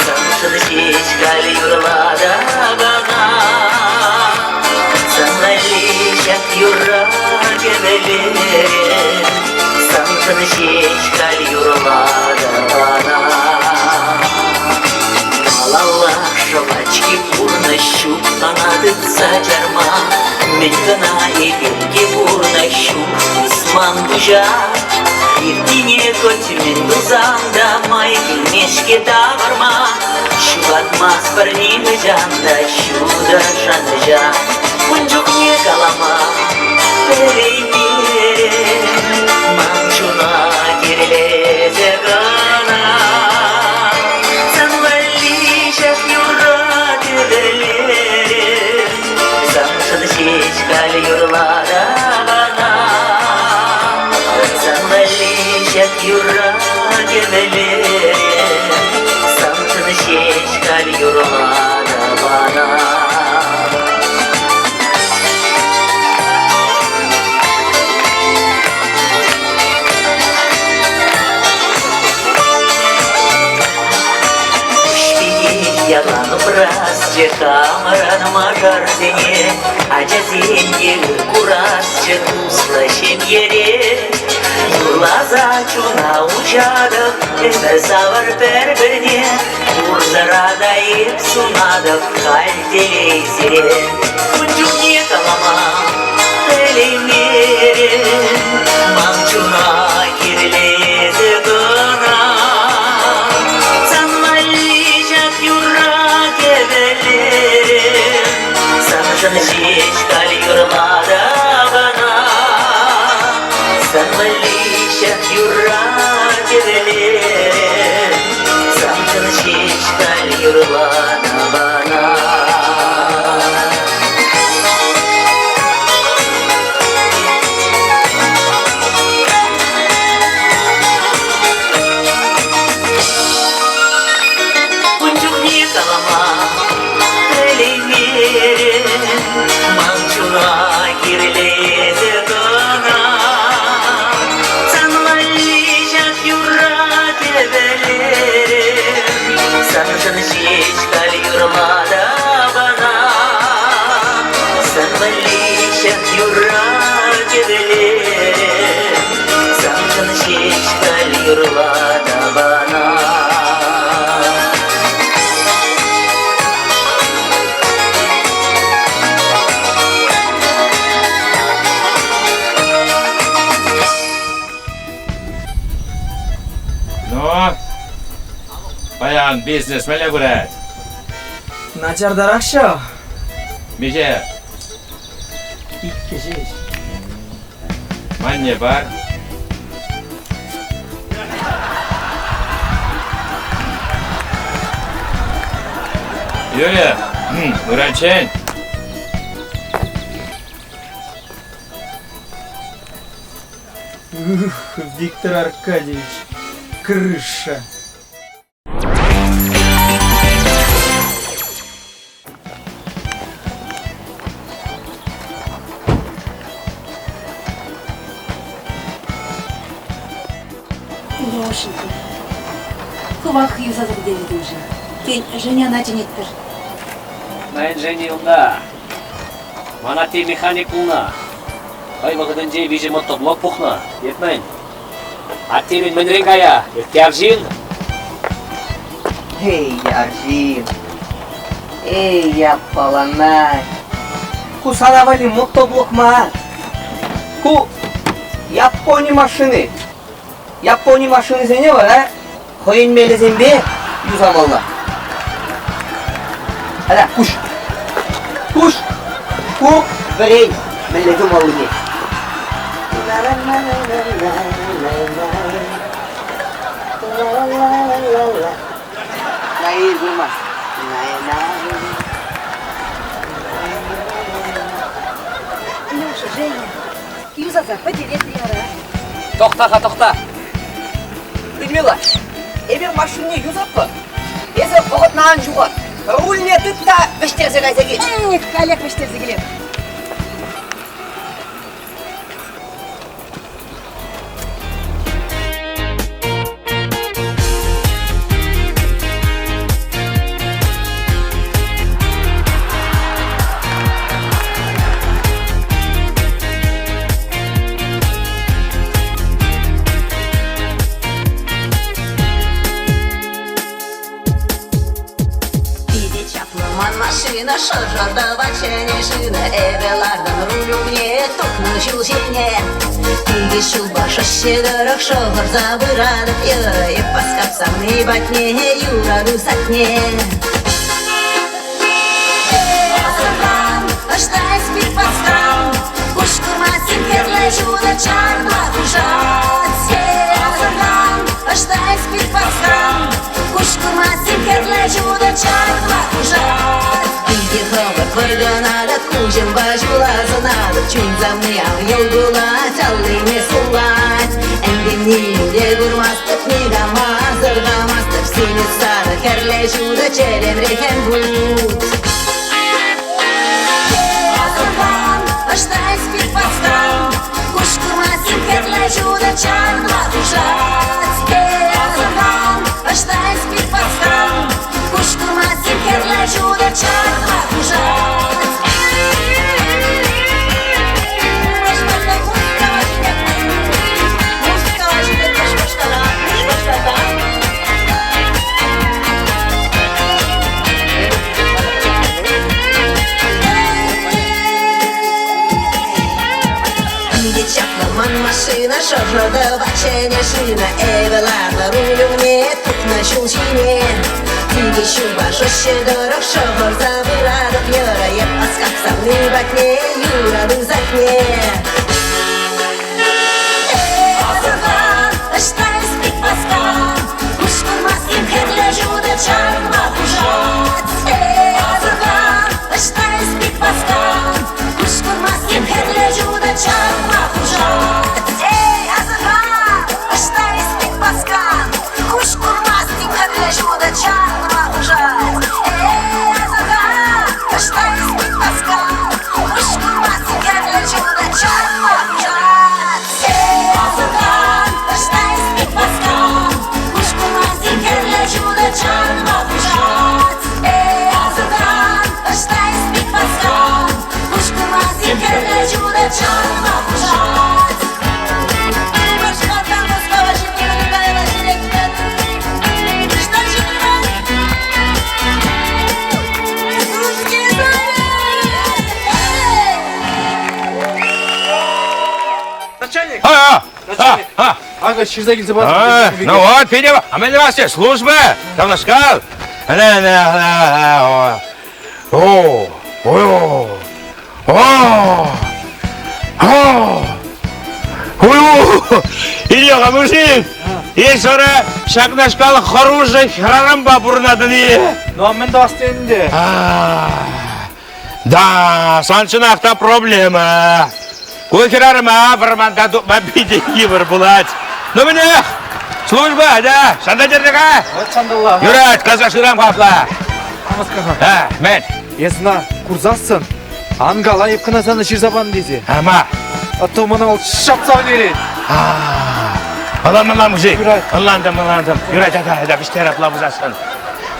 N: Саншыды шешкали юрлада гана Санвали шак юра киреле Саншыды шешкали юрлада гана Малала шалачки пурна щук Анадыца жарма Мен гана эбелге пурна щук Усман бужа Иртине көтімен дузанда Май келмешке табарма Шугатмас бірнегі жанда Шуда жанды жа Күнжук не калама Переймере Манчуна керелезе гана Санвали шак юра кирелере Саншыды шешкали юрлада бана şek yüragimelerim Samtını şeşkal yurmada bana Yalan birazcık kameranıma gardini Acazin yeri kurasçı uslaşım yeri Yurlaza çuna uçadık Emir savur birbirini Urzara sunadık kaliteli zirin Kuncuk niye kalamam Telemirin Mamçuna girilezi gına Sana şeşkal yurmada bana Sen malişek yuragimelerim Sana şeşkal yurmada bana Kuncuk niye kalama Telemirin Mamçuna girilezi gına Sanmalışak yuragimelerim Sanatın şeşkal yurmada bana Sanmalışak yuragimelerim Sanatın şeşkal yurmada bana
I: Bayan biznes mele burat.
H: Начар дарахша.
I: Mece,
H: İkkici.
I: manne var. Yürü, öğrençen.
H: Виктор Аркадьевич. Крыша.
O: Лешенька, кубахы юзады береді уже. Кен Женя начинеттір.
B: Мен женилда. Мана те механик улна. Ай вағыдан жей вижи мотоблок пухна. Етмейн. Аттелин мен ренгая. Еркявжин.
F: Эй, Аржин. Эй, я полонай. Ку санавали мотоблок ма. Ку Япония машины. Япония машины зене var ha? Koyun melezin bir yüzamallah. Hadi kuş. Kuş. Ku verey. Melezin malı ye. Hayır durmaz.
O: Леша, Женя, юзаза, потереть яра.
A: Тоқта. Людмила, ебір машинне юзаппы. Есі ұғытнаған жуға. Рульне тұтта віштерсе қайса кет.
O: Олег віштерсе келем.
C: Машина шажарда бачене шина эбелардан рулю мне токнучил сене Тиге шулба шашедырық шоғыр забырадып Йып басқап самны батне юраду сатне Азырдан аштай спит подстан Кушкыма сенкерле жуда чарма ужат Азырдан аштай спит подстан Кушкыма сенкерле жуда чарма ужат Надо кужем бажулаза надо чуть за мне йогула талли не сулать Энди
P: не durmazdık ni damazdık seni sarı kerle şuda çelem reken bulut. Azurban, baştay spit paskan, kuş kurmasın kerle şuda çarma kuşat. Azurban, baştay spit paskan, kuş kurmasın kerle şuda çarma kuşat. Машина шаржада бачене шина эвеларда рулюне тукна шулчине тиги шуба шоще дорог шогор забырадок йора еп аскак савны батне юрады закне. Азурхан, аштай спит паскан, куш курмаскин хедле жуда чарма хужат. Азурхан, аштай спит паскан, куш курмаскин хедле жуда чарма хужат.
Q: Ага, через забыл.
I: Ну вот, видимо, а мы вас все, служба, там наш кал. Илюха, мужик, есть ора шагнашкалы хороший храм бабурнады не.
Q: Ну, а мен да астенде.
I: Да, санчынақта проблема. Көкерарыма бірманда бәбейде кейбір бұлад. Ну міне, служба, да, шанда жердеға?
Q: Шандалла.
I: Юрат, қаза шырам қапла.
Q: Амаскаға.
I: Мен.
Q: Есна, курзасын. Ангала епқынасаны ширзабан дези.
I: Ама.
Q: А то мұны ол шапсау дерет.
I: Алам, мужик. Аландым. Юрат, да, біштер апла бұзасын.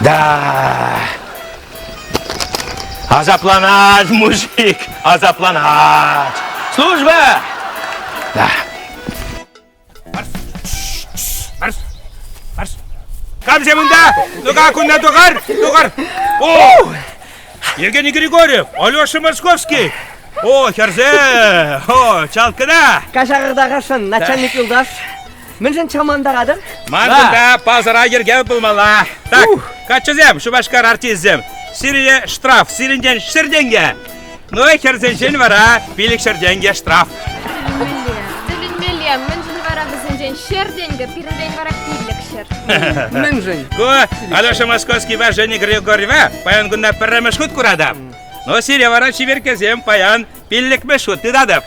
I: Да. Азапланат, мужик, азапланат. Служба! Да. Марш! Камзе мында! Ну-ка, кунда тугар! О! Евгений Григорьев, Алёша Московский! О, Херзе! О, Чалкина!
F: Кашағырдағашын, начальник Юлдаш. Міншін чамандағадыр?
B: Мандында пазара ерге бұлмала. Так, качызем, шубашкар артизем. Сирия штраф, сирінден шырденге. Ну, Херзенжен вара, билік шырденге штраф.
K: Тілінмелі, міншін вара бізінжен шырденге, пирінден вара билік шыр.
F: Міншін.
B: Ко, Алёша Московский ва Женя Григорьева, паян күнда пірі мәшхут күрадап. Но Сирия вара чиверкезем, паян билік мәшхут тыдадап.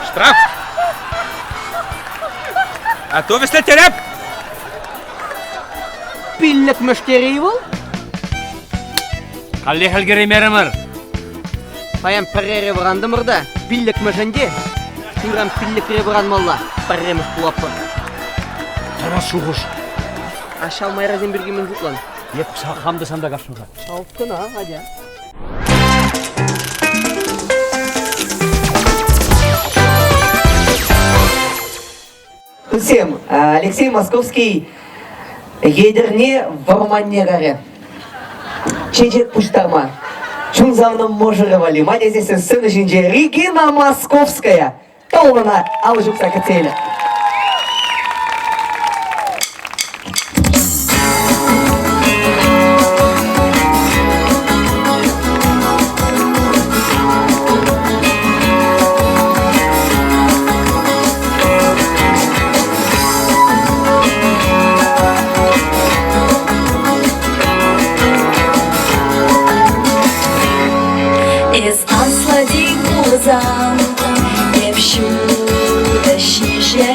B: Штраф. А то весте тереп.
F: Билік мүшкері бол?
B: Қалли қалгері мерімір.
F: Паян пірері бұранды мұрда, билік мүшінде. Түрам билікері бұран молла, пірреміз бұлапы.
I: Тана шуғыш.
F: Ашал майразен бірге мен жұтлан.
I: Еп қамды санда қашуға.
F: Шауып күн, хадя. Всем, Алексей Московский едерне варманне гаре. Чечет пуштарма. Чунзавным можырывали. Мадя здесь сцена жинже Регина Московская. Толана алжук сакацеля.
C: Из асладик музан, девщу да шиже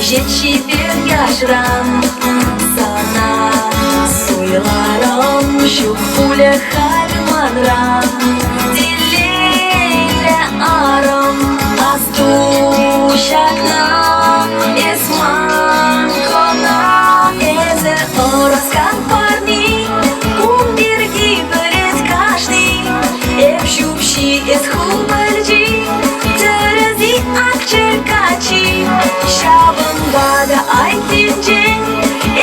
C: жетші бер яшрам сана суйларым жүк пулі харманрам дилейлі арым асту шакна эсман кона эзі ораскан парни умберги берет каждый эпшупши эс хубальджи терези акчеркачи шабын бада айтинжен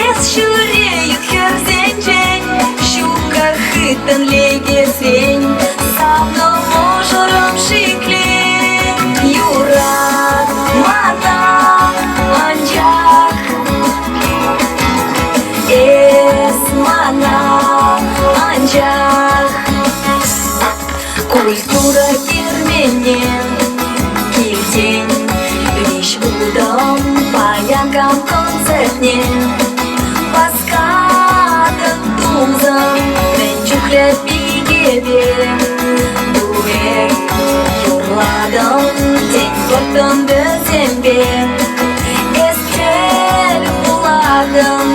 C: эс шуреют херзенжен шукар хытын легесен савно можорым шикле юрат мата анжак эс мана анжак культура терменен килден виш будам паянкам концертнен паскадын тумзам мен чухлеп бигебем дуэк юрладым тен коттым бөзембем эстел буладым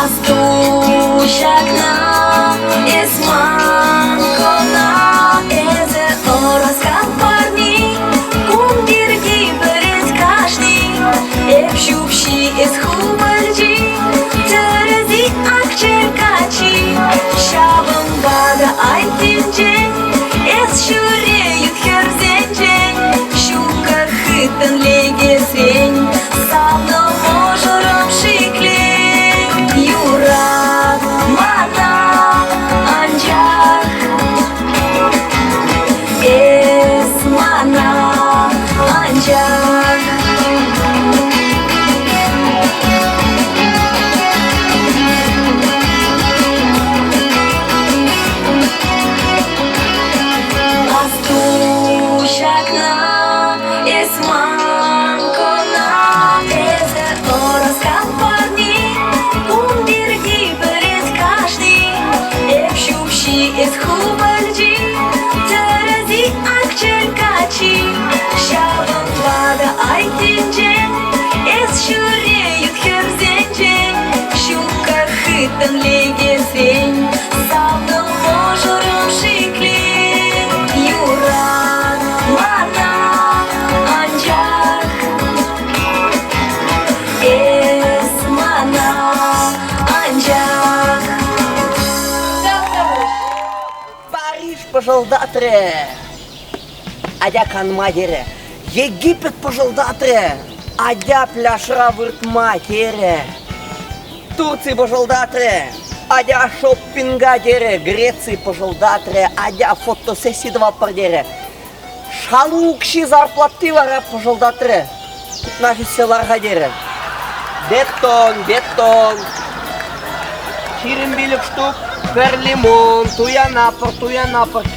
C: асту шакна эсман кона эзе ораскан парни умберги берет каждый эпшупши эс хубальджи терези акчеркачи шабын бада айтинжен эс шуреют херзенжен шукар хытын легесен савно можорым шикле юрат мата анжак эс мана анжак асту шакна эсман кона эзе ораскан парни умберги берет каждый эпшупши эс хубальджи терези акчеркачи шабын бада айтинжен эс шуреют херзенжен шукар хытын легесен савно можорым шикле юрат мана анжак эс мана анжак
F: Париж пожалдатре, адя канмадере, Египет пожалдатре, адя пляшра вырт матере, Турции пожалдатре, адя шоппингадере, Греции пожалдатре, адя фотосессии два пардере, шалукши зарплаты вара пожалдатре, наши селарга дере, бетон, бетон, ширин билик штук, per лимон, туя напор,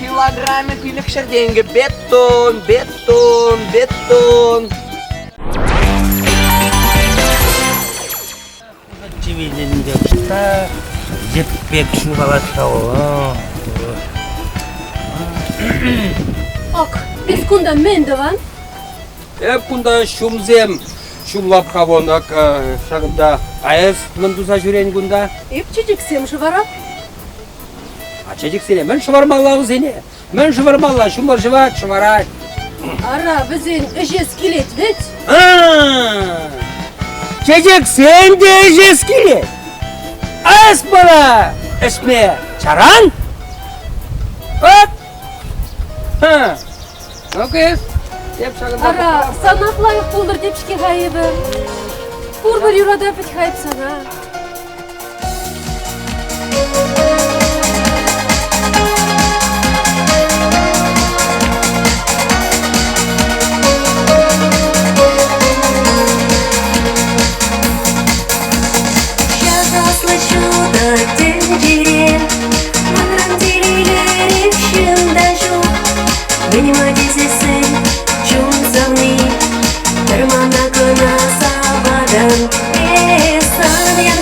F: килограмме пилик шерденьги, бетон, бетон, бетон.
A: Очевидно, что жетпек шугалатшау.
R: Ок, без кунда мен даван?
S: Кунда шумзем, шумлап хавонак, шагда аев мындуза жүрен кунда.
R: Епчичик сем шывара?
S: Ачачик сене, мен шывармаллағын сене. Мен шывармалла, шумар шыват, шыварат.
R: Ара, бізен эжес келет вет?
S: Чечек сен де эжес келет. Ас бала, эсме, чаран? Вот. Ну-кес, деп шағында.
R: Ара, сана лайық болдыр деп шке ғайыбы. Пурбір юрада бітік ғайып сана.
C: Termana kena sabadan, sanyan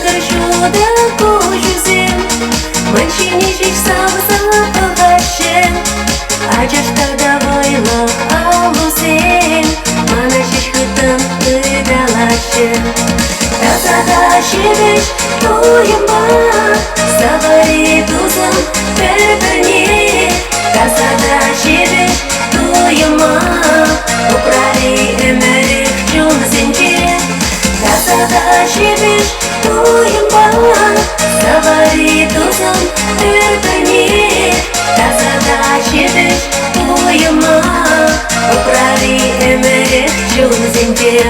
C: шебеш тойыма Сабари тузым бір-біріне Тасада шебеш тойыма Украли өмірік жон сенде Тасада шебеш тойыма Сабари тузым бір-біріне Тасада шебеш тойыма Украли өмірік жон сенде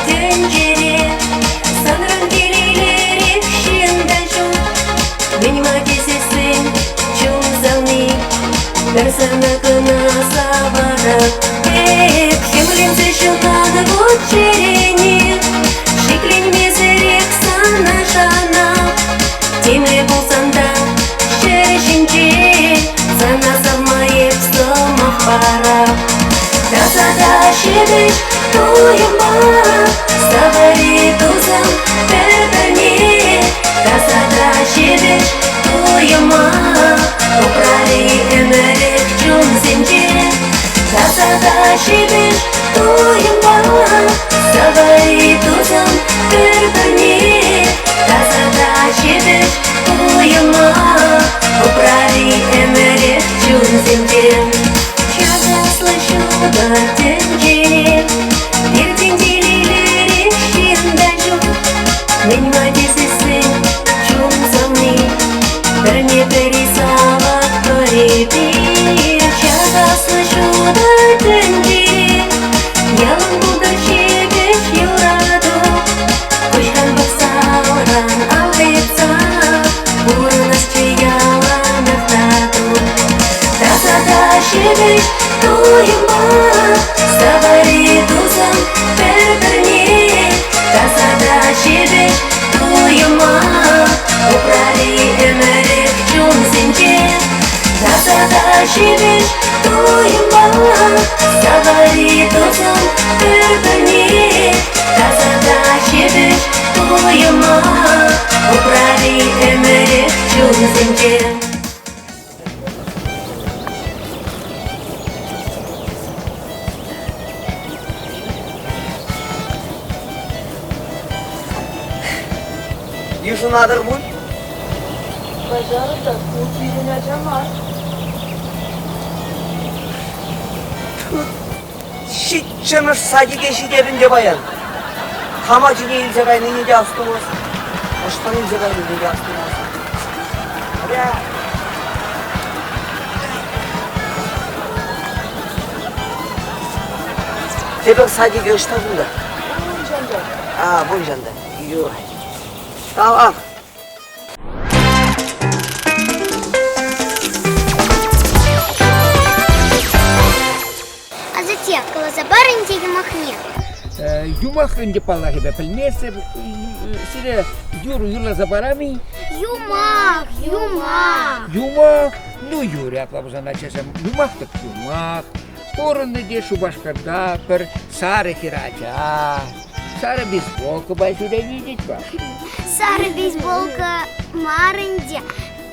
C: Тенджере, санран келейлер екшен жол Мен матесесін чон залны, бір санақына сабадап Хемленсе шылтады бұд жерене, шекленмезірек сана жанап Темле болсан да шершінше, сана салмайып стомақ барап Тасада шебеш тойыма Сабари тузым бір-біріне Тасада шебеш тойыма Украли өмірік жон сенде Тасада шебеш тойыма Сабари тузым бір-біріне Тасада шебеш тойыма Украли өмірік жон сенде Часто слышу до тенджере Мен матесесін чон замны Бірне пересалат көрепе Чада слышу да тенджере Ялын бұлдар шебеш юраду Көшқан бұқсалран алғетса Бұрынас чиялан ақтаду Тасада шебеш тойыма Сабари тузым бір-біріне Тасада шебеш тойыма Украли өмірік жон сенде Тасада шебеш тойыма Сабари тузым бір-біріне Тасада шебеш тойыма Украли өмірік жон сенде
F: Южынадыр бұл?
O: Бажарыда бұл үйрене жамар.
F: Şitçınır sadece şiderince bayan. Kamacı değilse gayrı nece astımız. Baştan ilse gayrı nece astımız. Ya. Tebek sadece göçte bunda. Bu janda. Yok. Tamam.
L: А затем, коли забаринці юмахне.
S: Юмах инде палахи бе пельмесе, сире юру юла забарами.
L: Юмах, юмах.
S: Юмах, ну юри аплабузан ачасам. Юмах так юмах. Порынны де шубашкарда пер сары хирача. Сары бейсболка байсюда видеть ба.
L: Сары бейсболка марынде.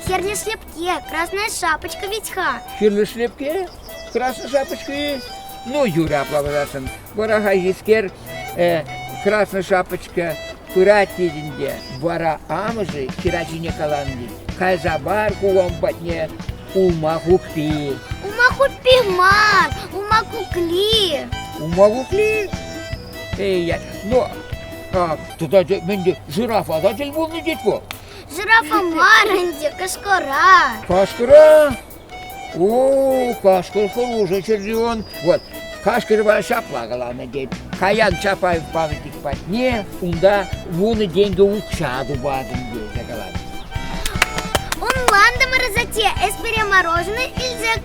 L: Херли шлепке, красная шапочка Витька.
S: Херли шлепке, красная шапочка есть. Ну, Юра аплабузасын. Барага ескер красная шапочка куратидинде. Бара амыжы хирачине каланди. Кайзабар кулом батне умахупи.
L: Умахупи мар, умакукли.
S: Умахупли? Я, ну, туда менде жирафа да жил был не детво.
L: Жирафа марынде, кашкара.
S: Кашкара? О, кашкар хороший червён. Вот, кашкар была шапла главное дед. Каян Чапаев памятник патне, унда вуны деньги укшаду бадым дед, главное.
L: Он ландом разоте, эспере мороженое ильзек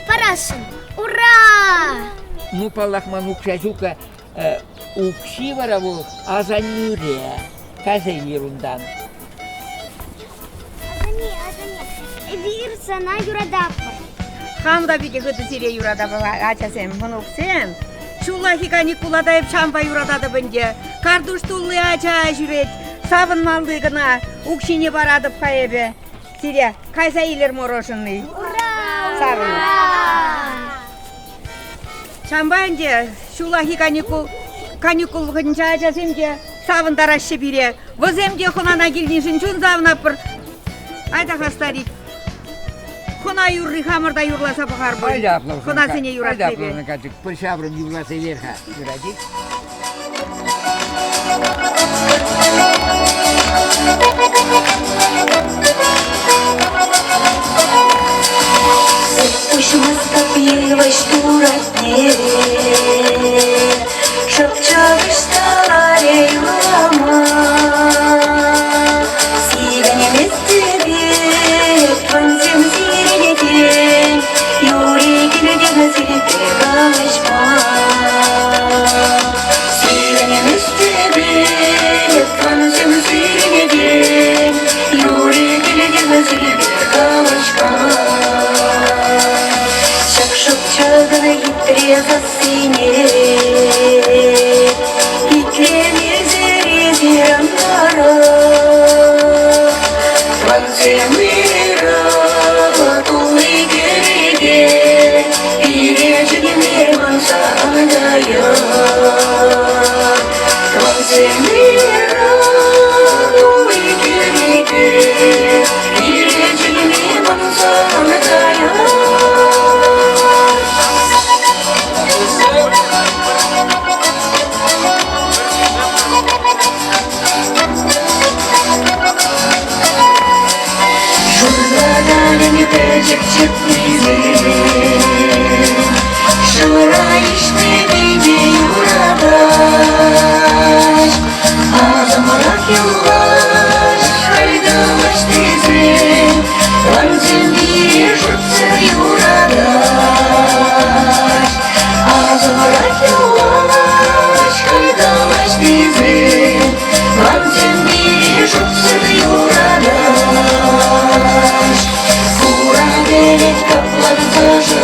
L: парашин. Ура!
S: Ну, палахман укшазука укшиварову, а за нюре. Каза ерундан.
L: Вир сана юрадаппа.
T: Хамда бике хөтө сире юрадаппа ачасем, хонуксем. Şullahi kanikuladayıp çamba yuradadı bence. Karduş tullu aça jüret. Savunmalığına ukşini baradıp kayebe. Sirya, kaysa iyiler moroşunluğu. Savun. Çamba önce şullahi kanikul hınca aça semce savun daraşı bire. Vızemce hunana girmişin çün zavnapır. Ayda hastarik. Huna yurri hamurda yurlasa bakar bu.
S: Haydi ablam.
T: Huna seni yurat
S: Haydi
T: bebe.
S: ablam kaçık. Bir şabrım yurlasa yer ha. Yuradik.
C: Ушмаста пивой штуратне, шепчешь старая мама. Сиганем из тебе, тванцем сиренетень, Юрий киледегна сиренетегашма. Сиганем из тебе, тванцем сиренетень, Юрий киледегна сиренетегашма. Шепчаганы хитреза сине, хитрее зерезерандара. Ванземира, ватулы кереге, ирежеге мансадая. Ванземира, ватулы кереге, ирежеге мансадая. Çık bizi Şura işte beni yuradaş Azamarak yıldaş Haydalaş dizim Vanzim bir jutsa yuradaş Azamarak yıldaş Haydalaş dizim Vanzim bir jutsa yuradaş Верит, как плантажер,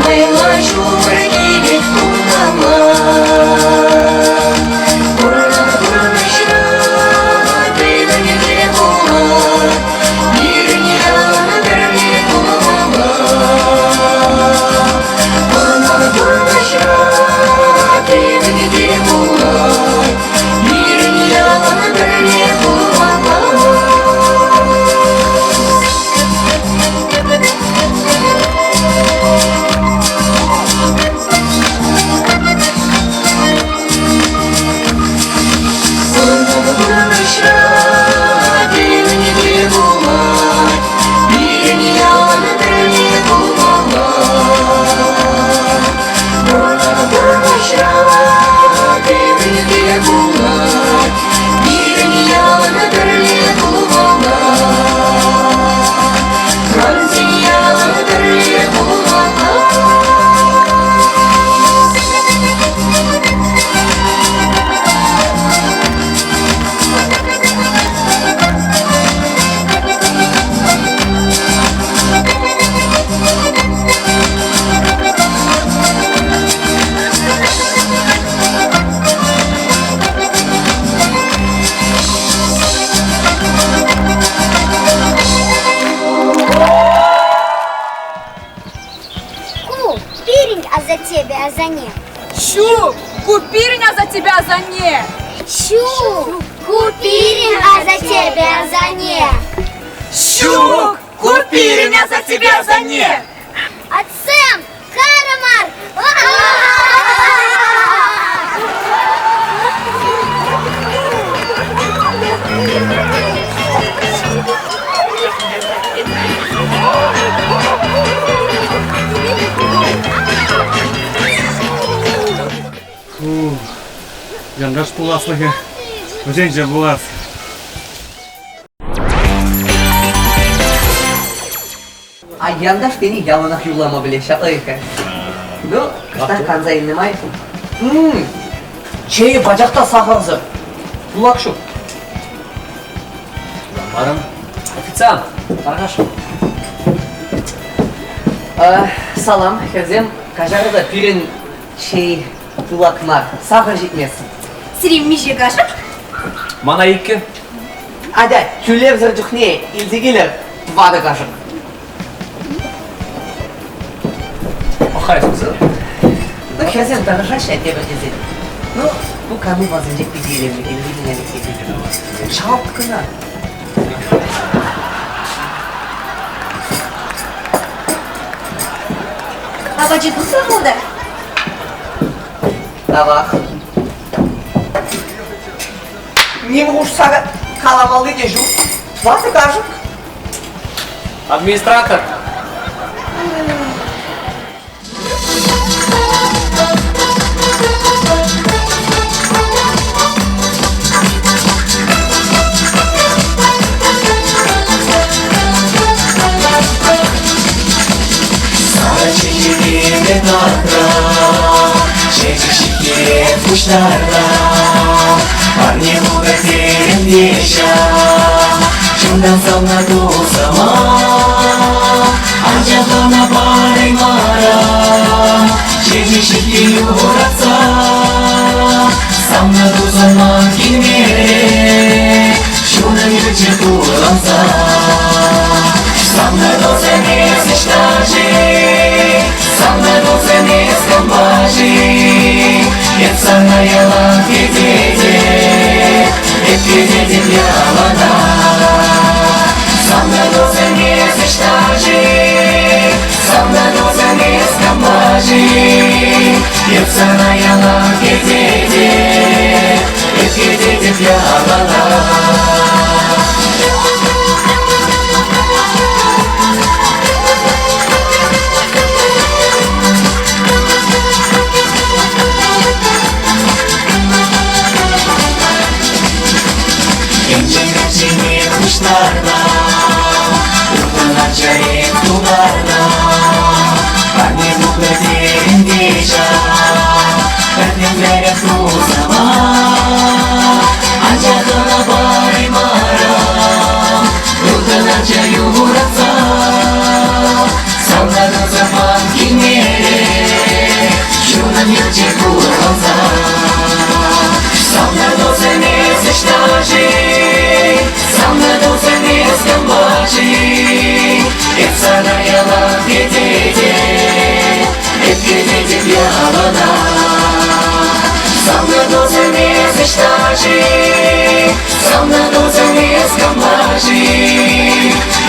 C: Майла жура гибет кунама. Бурна, бурна, шра, Бейна не гребула, Мир не рана, верни кунама. Бурна, бурна, шра, Бейна не гребула, Мир не рана, верни кунама.
L: тебя за не.
E: Щу, купирня за тебя за не.
L: Щу, купирня за тебя за не.
E: Щу, купирня за тебя за не.
L: Отцем, Карамар.
U: Яндаш буласлыгы, өзенже булас.
A: А яндаш тени яланах юлама биле шатайка. Ну, кыштан канзайын немайсың. Чейі бажақта сахарзы. Булак шу.
B: Барым. Официант, тарғаш.
A: Салам, херзем.
F: Кажарда пирен şey kulaklar сахар жетмесін.
O: Сирим меже кашып?
B: Мана екі.
F: Ада, күлер зыржықне, илдегелер, вады қашық.
B: Охай, қызы.
F: Ну, хәзен тағышашы әтебі дезен. Ну, bu kanı bazıncak bir diyelim, elini yani şap kına.
O: Абачи туса burada.
F: Davak. Не врушса каламалы дежу. Ваты кажут.
B: Администратор.
M: Парни богатеем веча, Чундан сална дузама, Анжахана пари мара, Чеди шики юраца, Самна дузаман кинмере, Чундан юче туранца, Самна дузене сиштажи, Самна дузене скамбажи, Ецана ялан кедеде, Eklededi yalana, Samna dozene zıştajı, Samna dozene skambajı, Ecana yalan kедеде, Eklededi yalana. Kuşlarla, Urtalar çayıp duvarla, Parni bu kaderin deja, Kadınlara tuzama, Ancakına bari mara, Urtalar çayı uğratsa, Salladı zaman kimere, Şunan yüce kurbanza, Salladı seni zıştajı, Самна дозене скамбажи, Ецана ялан кедеде, Eklededi yalana. Самна дозене зыштажи, Самна дозене скамбажи,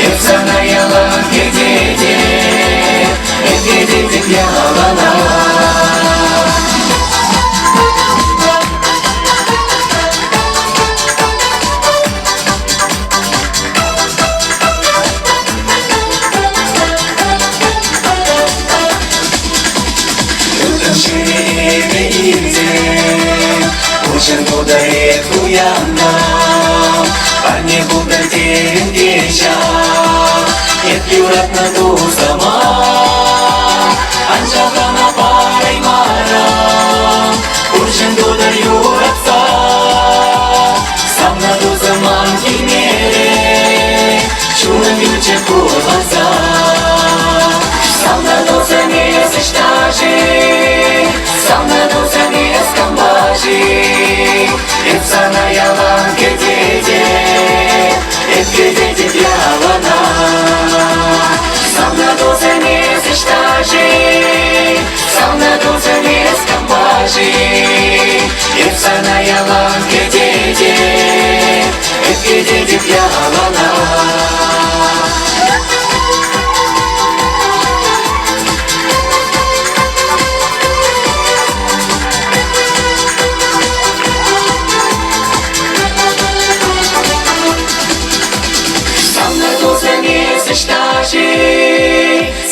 M: Ецана ялан кедеде, Eklededi yalana. Учен ударит уянам, Парни бухгалтерин деша, Ет юрат на тузама, Анжахана парай марам, Учен удар юратса, Сам на тузаман кинере, Чунам юче курбанса, Сам на тузаме зыштажи, Сам на тузаме скамбажи, Ецана ялан кедеде, Eklededi yalana. Самна дозене зыштажи, Самна дозене скамбажи, Ецана ялан кедеде, Eklededi yalana.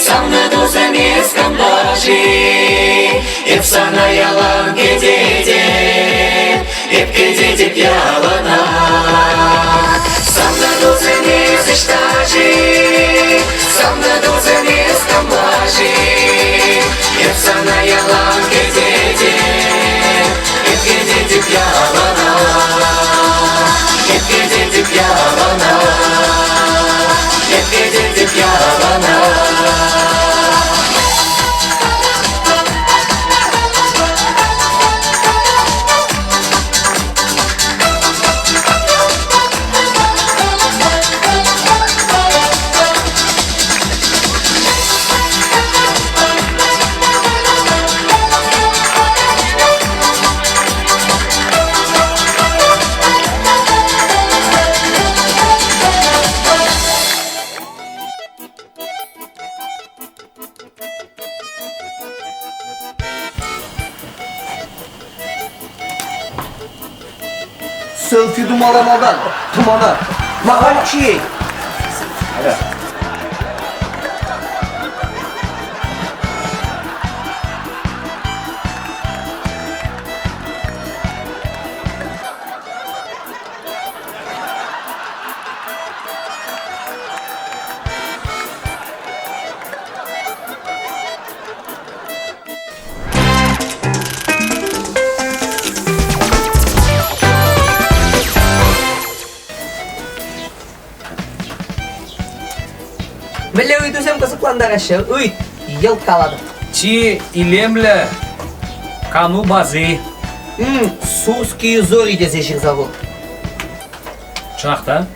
M: Самна дозене скамбажи, Ецана ялан кедеде, Eklededi yalana. Самна дозене зыштажи, Самна дозене скамбажи, Ецана ялан кедеде, Eklededi yalana. Eklededi yalana. Eklededi yalana.
A: селфи думаламадан, тумана. Маған чей. Мілі өйтөсем қызықландар әші, өйт, ел қалады.
B: Чи илемлі кану базы.
A: Сузкие зори дезешік завод.
B: Чынақта?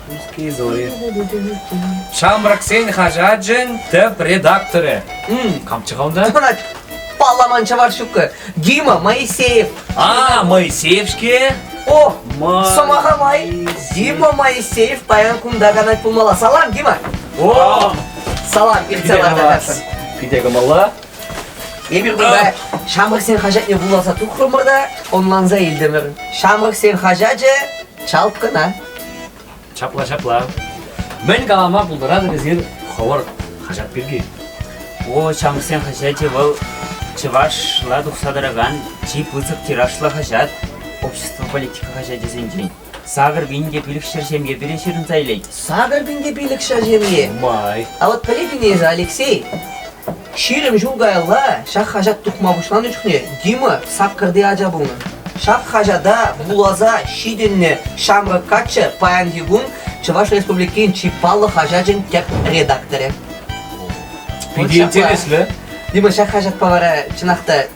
B: Сузкие зори. Шамраксен Хажаджин, тіп редакторы. Камчыға онда?
A: Палламанча бар шүкі. Дима Моисеев.
B: Моисеевшке?
A: О, самаға май. Дима Моисеев баян күндаған айт болмала. Салам, Дима.
B: О,
A: салам, ирцаларда қасын.
B: Пидегі мала?
A: Ебір күнда Шамрак сен хажат не буласа тұқырмырда, онланза елдемір. Шамрак сен хажат же чалып қына.
B: Чапла. Мен қалама бұлдырады бізген қауыр хажат берге.
F: О, Шамрак сен хажат же бұл чывашла дұқсадыраған чип ұзық тирашла хажат. Общество политика хажат жесен жейн. Сағыр бейінге білікшір жемге берешерін зайлайды.
A: Сағыр бейінге білікшір жемге?
B: Май.
A: А вот полетінезі, Алексей, ширім жулғайла шақ хажат тұқма бұшлан үшкіне. Дима саққырды ажа бұны. Шақ хажада бұлаза шиденне Шамрак качы паяндигун Чуваш Республикин чипалы хажаджин тек редакторы.
B: Пиди интереслі.
A: Дима шақ хажат павара чынақты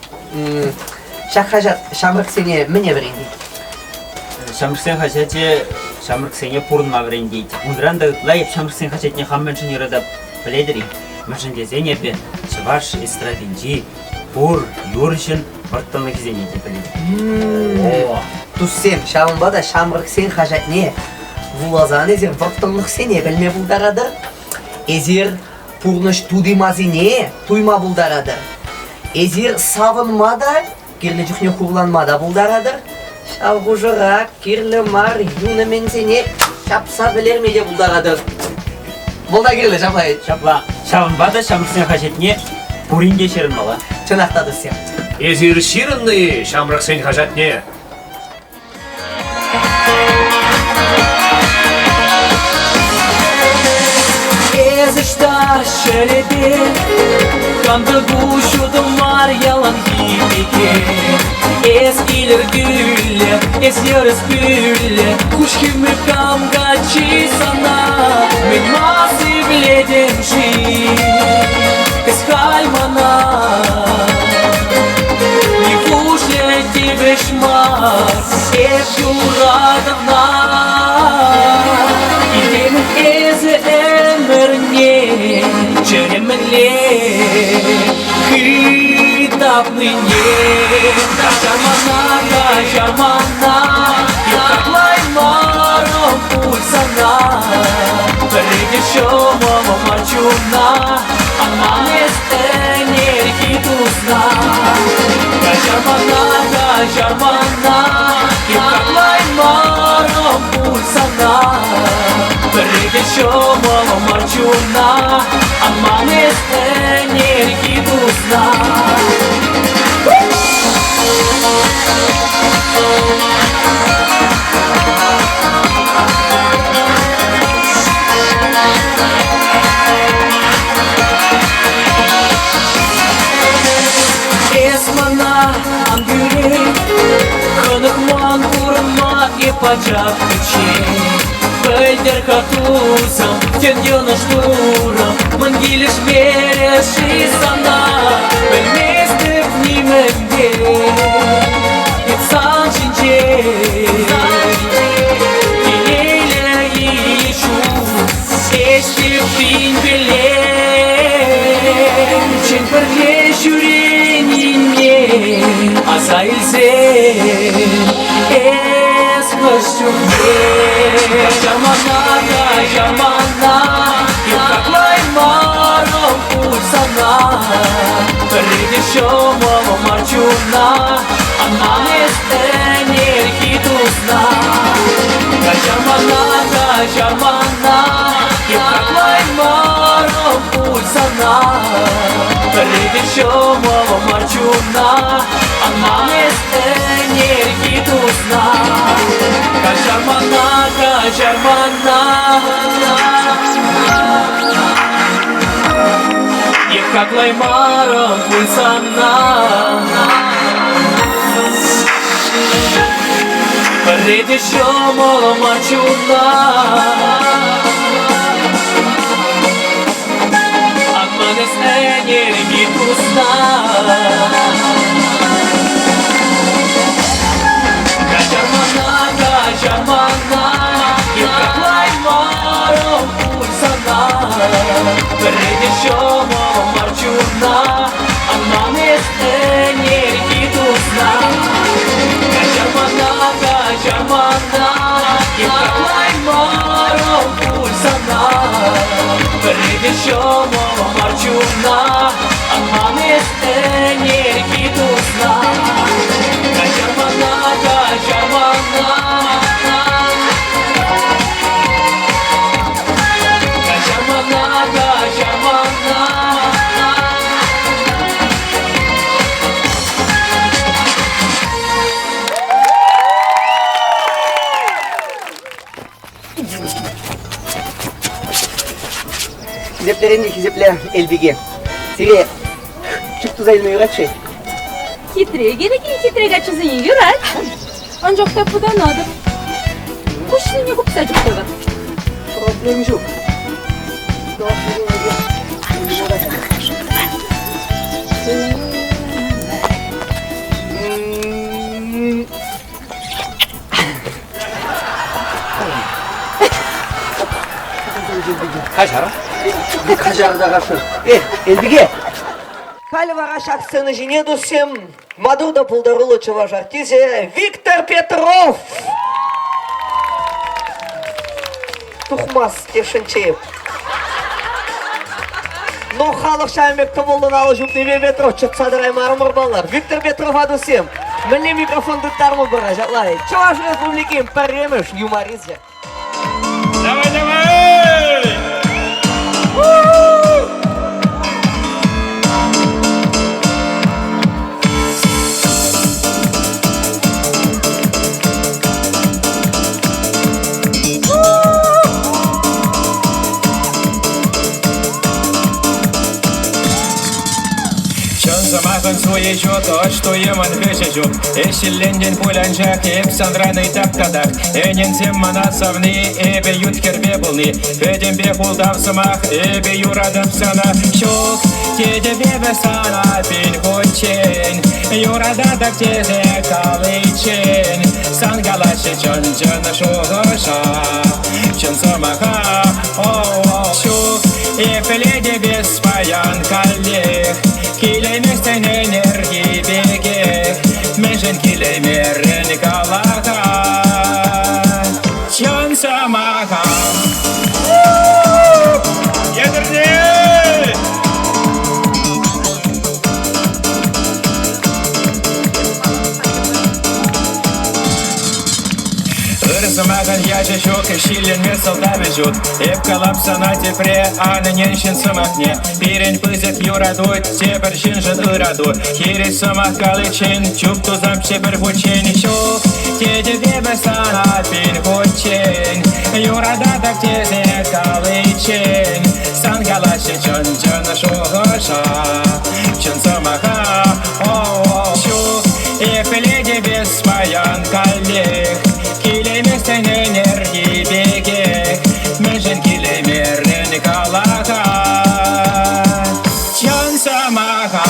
A: шақ хажат Шамрак сене міне бірінді.
F: Шамрак сен хажат же Шамрак сене пұрынма бірінді. Ундранда ұтлайып Шамрак сен хажат не хамменшін ерадап біледірі. Мәшін дезен епе Чуваш эстрадинжи пұр юрышын варттанлы кезене деп біледі.
A: Туссем, шамынбада Шамрак сен хажат не вулазан ezер варттанлық сене білме бұлдарадыр. Ezер пұрныш тудимазине туйма бұлдарадыр. Ezер савынмада керлі жүхне құрланмада бұлдарадыр. Шавғужырақ керлі мар юны менсене шапса білерме де бұлдарадыр. Болда керлі шаплай.
F: Шапла. Шавынбада Шамрак сен хажат не пұринге шерін мала.
A: Чынақтады сен.
B: Ezir şirinli Şamrак sen hajat ne?
G: Eziştar şeredi Kandı guşudumlar yalan gibike Eskiler gülle, esiyoruz gülle Kuş kimi kamgaçı sana Men masif biledim şi Eskayman'a Тебе шмат, эфю радовна И демет эзе эмерне Черемле Хитапны не Качармана Итаклай маром пульсана Передешо мама мачуна Аманес энергии тузна Качармана Итаклай маром пульсана Передешо мама мачуна Аманес энергии тузна Esmana angüre Kınıkman kurma ipacak içi Бельдер катусом, тен юнош туром Мангилиш береши сана Бельместе внименге Итсан чинче Илейле ишу Эшти пин беле Чен бірге жүреніне Азайлзе Эс көштүмде Качармана Итаклай маром пульсана Передешо мама марчуна Аманес энергии sana Придешёмо марчуна Она месте не тусна Качармана, качармана И как лаймаром пульсана Придешёмо марчуна Energi tuzna Kaçarmana, kaçarmana Yıkaklay marom pulsana Придешёмо марчуна Анам energi tuzna Kaçarmana, kaçarmana Yıkaklay marom pulsana Придешёмо марчуна Анам energi tuzna Kaçarmana, kaçarmana Kaçarmana, kaçarmana
F: Хизептеринде хизепле Элбиге. Сире чыктı зайлмай качы.
R: Хитрее кереки хитрее качызын юрат. Анжокта пудан адып. Кушни не купса жуктага.
F: Проблем жоқ.
I: Қажар?
F: Қажарда қашы. Элбиге. Кальвара шақсыны жіне досым. Мадуда пулдарулы чыва жартизе Виктор Петров. Тухмас тешінчеп. Но халық шаймекті болдың алы жүк неме Петров. Чықсадырай мармыр балар. Виктор Петров адысым. Міне микрофон дұттармы бұра жатлай. Чуваш республикин пәрреміш юморист.
G: Давай, давай! Танцує то, что еман хешежу Эшеленден пулянжак, еп сандраный таптатак Энен тем манасавны, эбе юткербе булны Федем бе хулдав самах, эбе юрадам сана Шук, теде бебе сана пин хочен Юрададак тезе калычен Сангалаши чон шугоша Чон самаха, о-о Шук, эпеледе без паян калех Kileymişten enerji bege Meşen kileymerin kalaka Can samaka Yedirdi Ырзымаган яжа шок Шилен месал давижут Эп калапса на тепре Ана неншин самахне Пирен пызет юрадут Тепер шинжен ырадут Хири самах калычин Чупту замче бір хучен Шок Теде бебе сана пин хучен Юрададак тезе калычин Сан галаши чон шугаша Чон самаха О-о Шок Эпеледе без паян калех Kileymişten enerji bege Meşen kileymerin kalaka Can samaka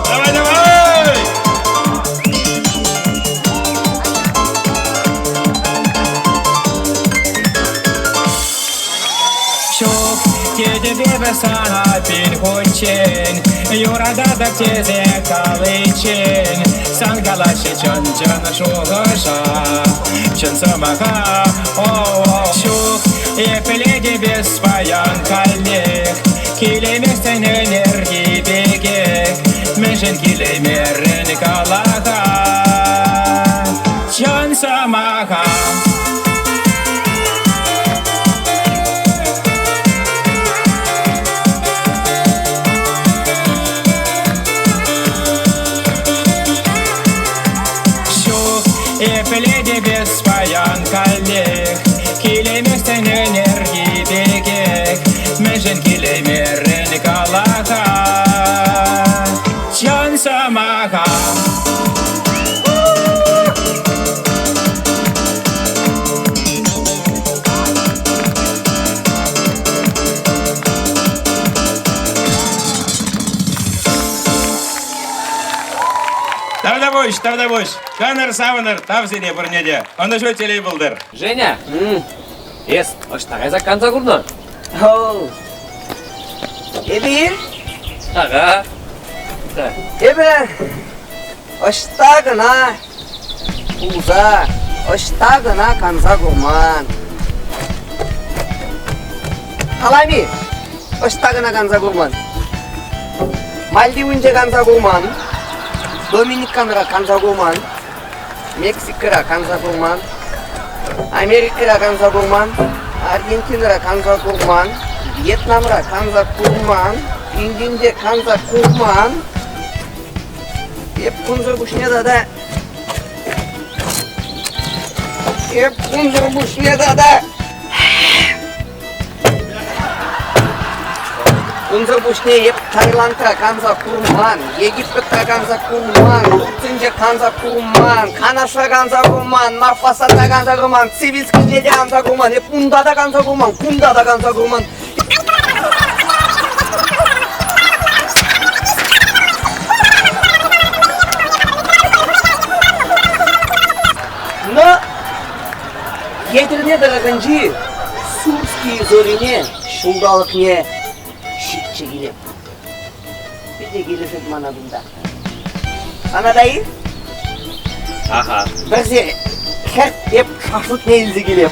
G: Давай, давай! Şok Tede bebe sana pin hoçen Yuradadak teze kalıçen San galaşı çön şugaşa Çön samaka o Şok Epelege bez payan kalnek Kileymişten enerji bege Meşen kileymerin kalaka Çön samaka каян каллех, килеместен энергии бегек, межен килемерен калака, чан самака. Тавда бош. Канар саванар тавзине бурнеде. Анда шо телей булдыр.
B: Женя. Ес, оштагай закан загурна.
F: Оу. Эбир?
B: Ага.
F: Эбир. Оштагына. Уза. Оштагына канза гурман. Алами. Оштагына канза гурман. Мальдивунже канза гурман. Доминиканра канза гурман. Мексикара канза гурман. Америкара канза гурман. Аргентинара канза гурман. Вьетнамра канза гурман. Индинде канза гурман. Еп кунзур бушнеда да. Еп кунзур бушнеда да. Кунзур бушне еп Таиландра канза гурман. Египетра канза гурман. Турцинже канза гурман. Канаша канза гурман. Марфасата канза гурман. Цивильский деде канза гурман. Еп Ундада канза гурман. Кундада канза гурман. Но етерне дагагынжи Сурский зорине шундалыкне шитче келеп. Биде келешет мана бунда. Анадайы?
B: Ага.
F: Бірзе хәт деп шашлык нелді келеп.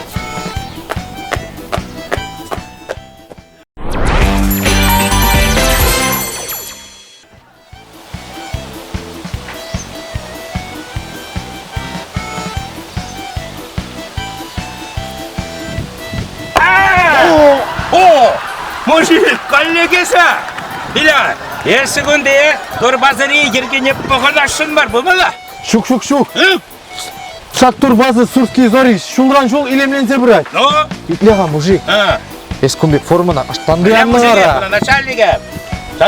G: О! Мужик, коллегесі! Біля, есі күнде Турбазыри ергенеп бұғынашын бар, бұл мұла?
Q: Шук. Шат турбазы Сурский зори. Шулран жол илемленсе брать.
G: Ну?
Q: Итлега мужик. Ескунбек формана аштанды
G: Біле мужик,
Q: яннара.
G: бұна начальнигі.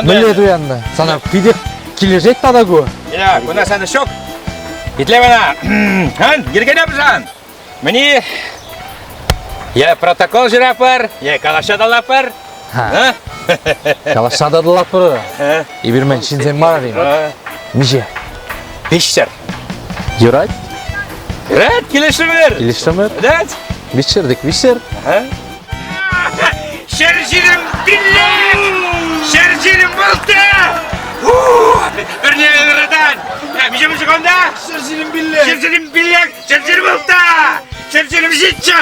Q: Біледі уянды. Сана пидек кележек тадагу.
G: Біля, бұна саны шок. Итле бана. Хан, ергенеп жан. Мені... Я протокол жирапыр, я калашадалапыр.
Q: Калашададылапыр. Ибирмен шинзен марарим. Миже?
G: Бишер.
Q: Юрать?
G: Юрать, келешімір.
Q: Келешімір?
G: Дать?
Q: Бишердік, бишер.
G: Шержирім биллек! Шержирім бұлты! Бірне верадан! Миже мұжық онда? Шержирім биллек! Шержирім бұлты! Шержирім житчі!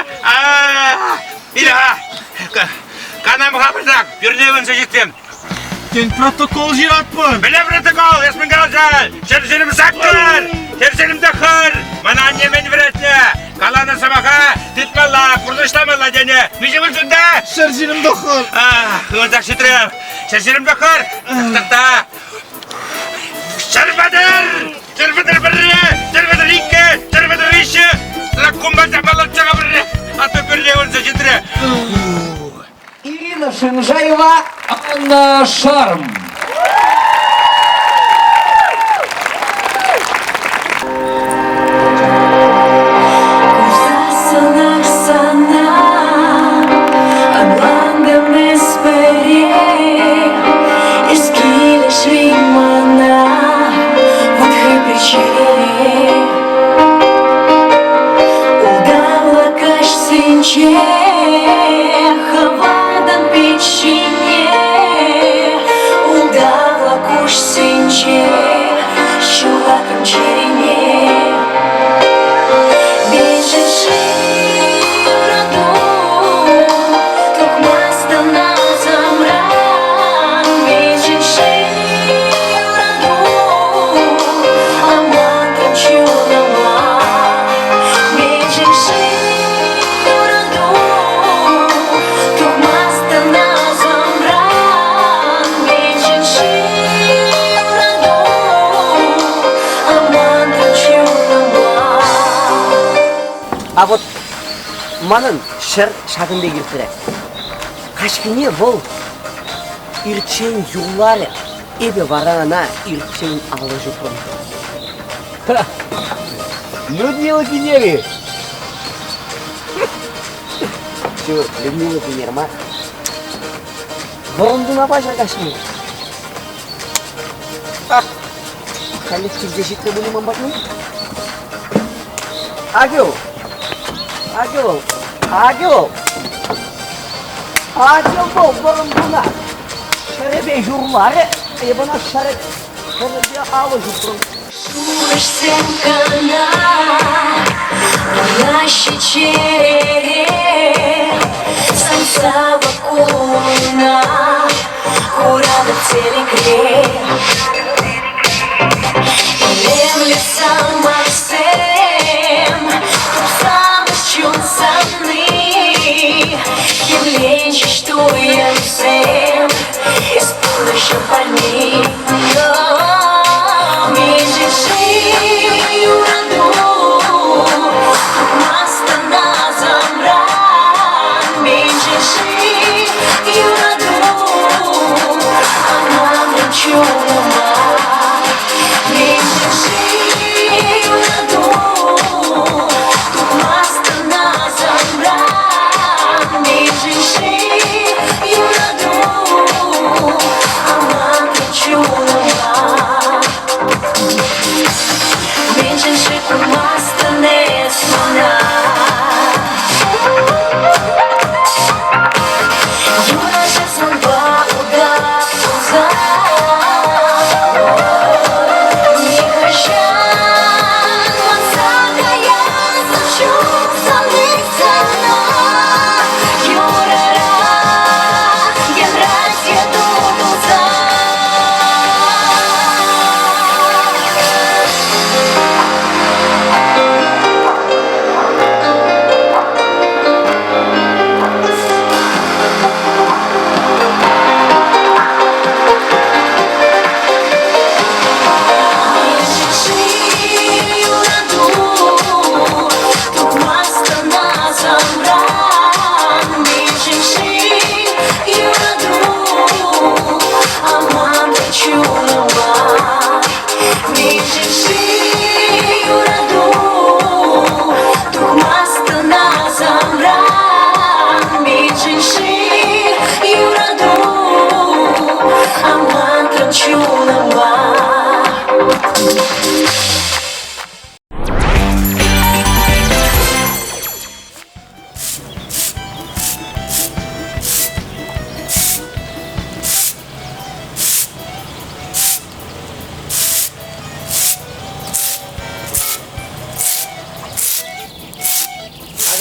G: Иля! Канам қабырдақ! Бірне өнсі жеттім!
Q: Сен протокол жиратпын.
G: Біле протокол! Есмін қалжал! Шержирім сақтыр! Шержирім дұқыр! Мана аннемен веретіне! Қаланы самаға! Титмалла! Құрдыштамалла дене! Миже мұжында?
Q: Шержирім дұқыр!
G: Ғылдақ шетрем! Шержирім дұқыр! Тақтақта! Шербадыр! Шербадыр бірі! Шербадыр икі! Шербадыр іші! Лаккумба жабалар чаға бірі! Аты бірі өнсі жетірі!
F: Ирина Шинжаева.
B: Анна Шарм.
C: Хавадан печенье,
F: А вот манын шыр шагынды келтірі. Қашкіне бұл ирчен юллары ебе варана ирчен алы жүпрын.
I: Людмила Пинери.
F: Чё, Людмила Пинер, ма? Бұрындына бажыр қашкіне. Коллектив защиты бөлімін бақның? Агел! Агел бол бұрындына. Шәребе юрлары, ебана шәребе алы жүпрын.
C: Сен кана, палящий череп, солнца вакуумна, курада телекреп. Лем лесам Максим, тут сам чунсаны, явление, что я всем, исполнишь пальми.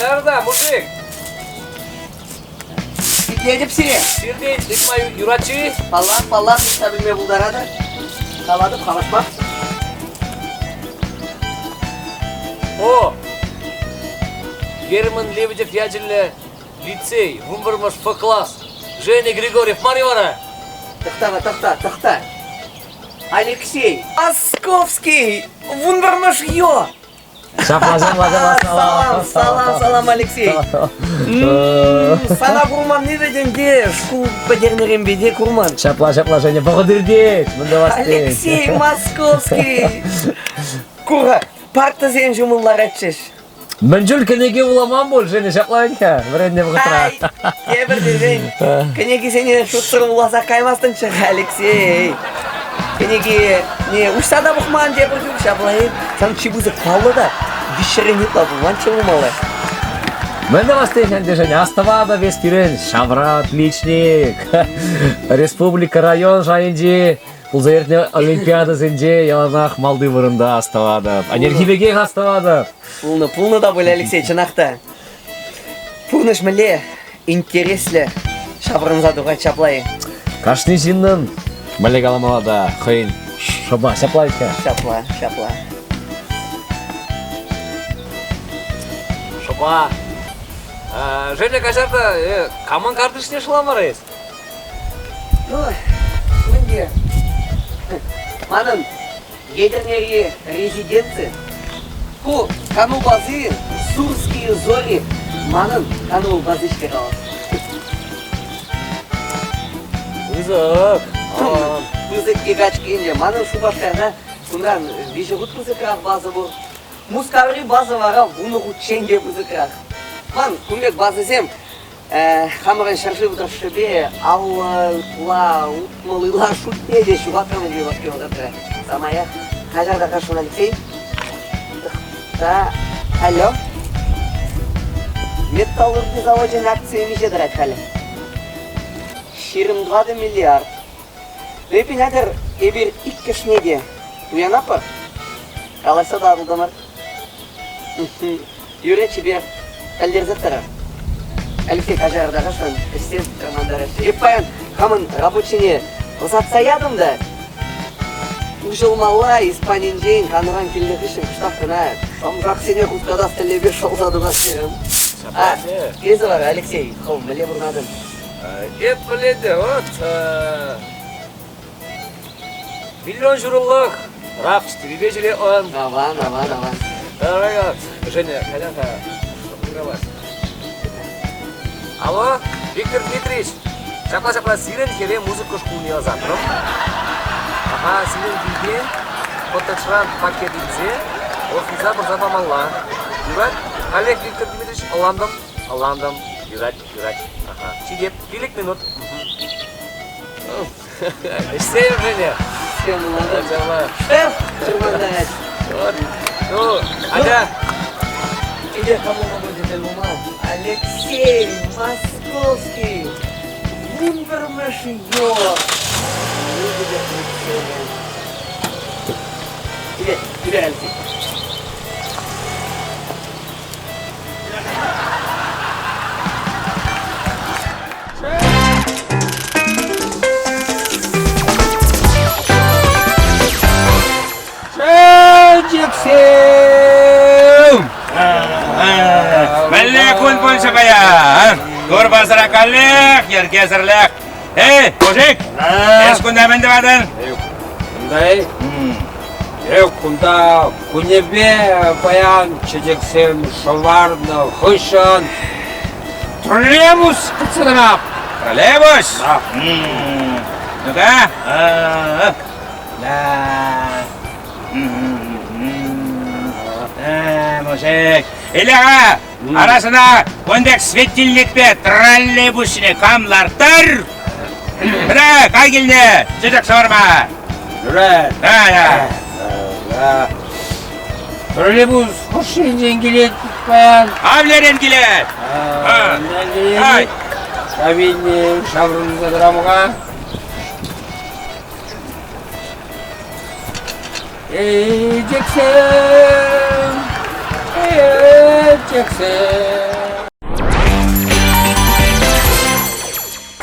B: Nerede mujik?
F: Gidip sire.
B: Sirde dikmayu yuraçı.
F: Pallan tabilme buldarada. Kaladım kalaşmak.
B: О! Герман Лебедев ядерный лицей, Вумбермаш Ф-класс. Женя Григорьев, Марьевара.
F: Тахта. Алексей Московский, Вумбермаш Йо. Салам, Алексей. Sana kurman ne dedin de, şu bederlerin bede kurman.
I: Şapla, Женя, благодарить.
F: Алексей Московский. Кура, парта сен жұмыллар әтшеш.
I: Мен жүл кенеге уламан бол, Женя, шаплайынка. Бірінде бұғытыра.
F: Кебірді, Жень. Кенеге сені шутсыр уласа қаймастын шық, Алексей. Кенеге, не, ұшсада бұқман деп жүріп шаплайын. Сан чибузы қалды да, дишшері не табы, ванче умалы.
I: Мен де бастайын, Женя, Аставада вестирен, шавра, отличник. Республика район жайынде, Улзаертне Олимпиада зенде, яланақ малды вырында Аставада. Анергибеге Аставада.
F: Пулны да были, Алексей, чынақта. Пулныш міле, интереслі, шаврынза дуға чаплайы.
I: Кашны жиннын, міле галамалада, қойын, шоба, шаплайка.
F: Шапла.
B: Шоба. Женя, кажарда, каман картышне шыламарайыз?
F: Ой, мінде. Манын, едірнері резиденция. Ку, канубазы, Сурский Морские зори. Манын канал базышка қалады.
B: Қызық.
F: Қызықке качкенде. Манын шубашкаға Кундан вижу қызықрақ базы бұл. Мускавли базы вара бұны құтшенге қызықрақ. Ман күмбек базы зем. Хамырын шаршы бұтыршы бе, аула, утмалыла шутнеде шубатқаны бе бақи одырды. Самая, қажарда қашын Алексей. Да, алло. Металлургий заводен акция вижедір айтқалы. 22 миллиард. Лепин әдір ебір иккішнеде. Уянапы? Қалайса да арылдамар. Юре чебе әлдерзеттірі. Алексей қажарда қашын істен тұрмандары. Еппайын, қамын рабочине ұзатса ядымда. Ұжылмалла Испанин жейін қаныран келді күшін күштаққына. Шамжақ сене құстада стілебе шолзадыға серім. Кезі бар, Алексей, қауым, біле бұрнадым.
B: Еп біледі, миллион жұрылық. Рапс, тебе желе он.
F: Аван.
B: Дорога, Женя, қайдан-қа шоқыға бас. Алло, Виктор Дмитриевич, шапла-шапла сирен хере музыку шкулне азатрым. Аха, сирен дейген, потачран пакетинзе, офиза бір запамалла. Юрат, Олег Виктор Дмитриевич, аландым, юрат. Аха, чидеп, 50 минут. Істейім Женя. Ну, Аня.
F: Иди, кому будет альбома? Алексей Московский. Вундермешьё. Тебе, Алексей.
I: Мәлле күн польша бая. Көр басыра каллех, ерге зірлех. Эй, мужик, еш күнда мінді бадын?
J: Күндай? Күнда күнебе баян чедексен шоварны хышын. Троллейбус кыцынап.
I: Троллейбус? Ну-ка? Мужик, илеға арасына өндек светильникпе троллейбусіне камлартыр. Бірі, қай келді, жедек сауырма.
J: Жүрәт. Троллейбус хышын келет баян.
I: Авлерен келет. Ай.
J: Кабинне шаврынызда драмыға.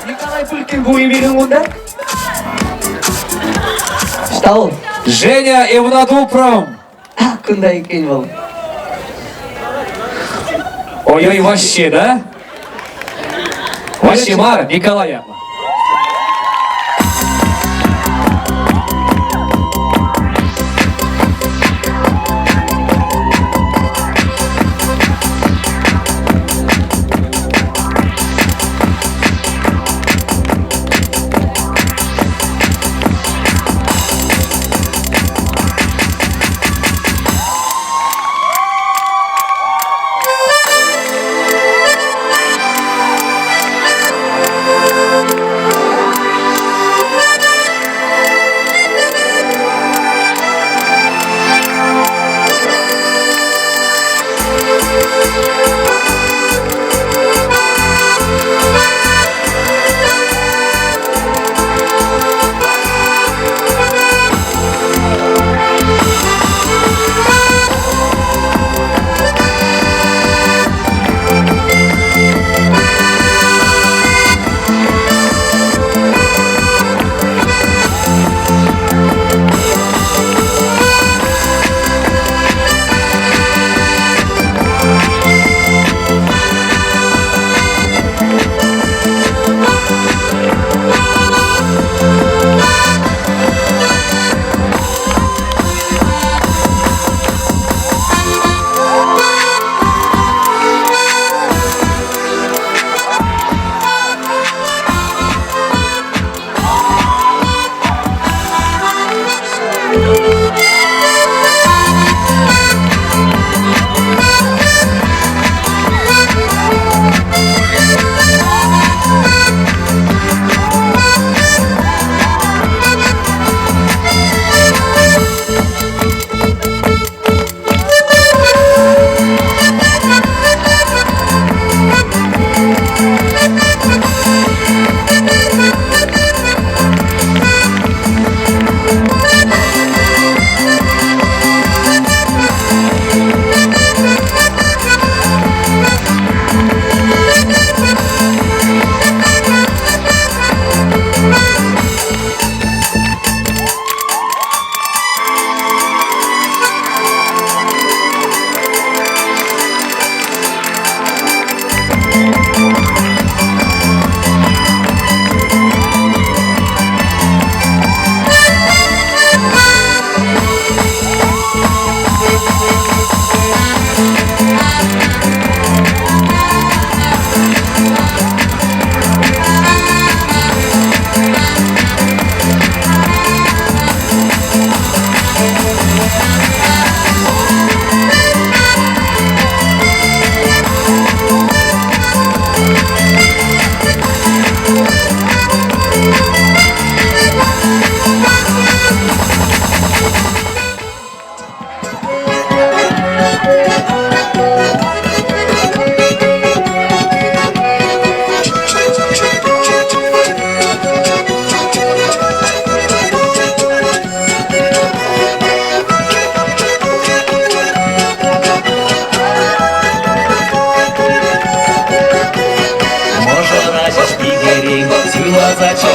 F: Николай Пылькин bu emeğin onda. Что?
J: Женя Евнадупром.
F: Кunda екен бұл.
J: Ой-ой, вообще, да? Вообще, Мара Николаевна.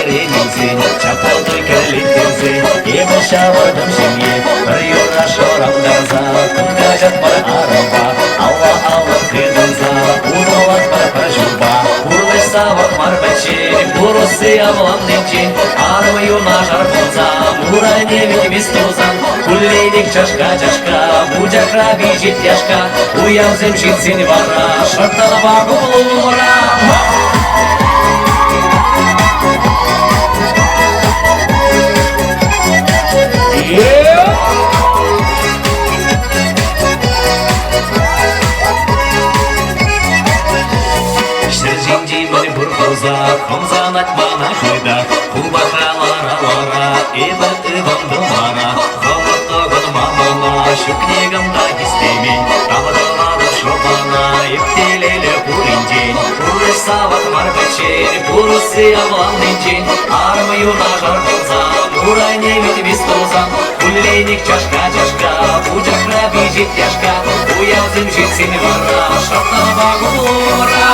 B: керемізен, чапалды керлеттерзен, ебі шабырдым жеңе, бір юрға шорамдарза, күнға жат бар арыба, алла кыдынза, удалат бар журба, урлы савық мар бәчен, бурусы авланненчен, армы юна жарбылза, мурай немет вестузан, куллейник чашка, будякра бежит яшка, уявзем житсен вара, шартала багу лумра. Хомзан атмана хыда, хубахралара, эба ывандылара, хоматтаган мамана, шукнегамда гистемень, тамадалады шопана, эптелеле пуриндень, пуры савак марбачень, пурусы авланненчень, армыюна жарбылза, мурай немет вестузан, куллейник чашка, будякра бежит яшка, уявзем житсен вара, шартана багулура.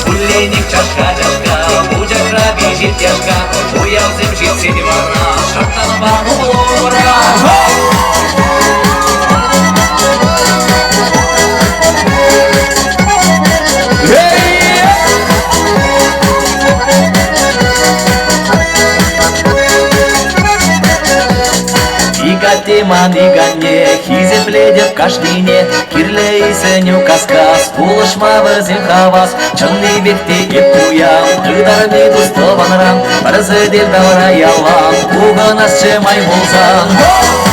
B: Куллейник чашка, будякра бежит яшка, уявзем житсен вара, шартана багулура. Теман и ганне, хизе пледет кашнине, кирле и сеню каскас, пулышма вызем хавас, чынный бекте епуям, кыдарны дустованран, барзы дел давра ялан, уганас чемай болзан.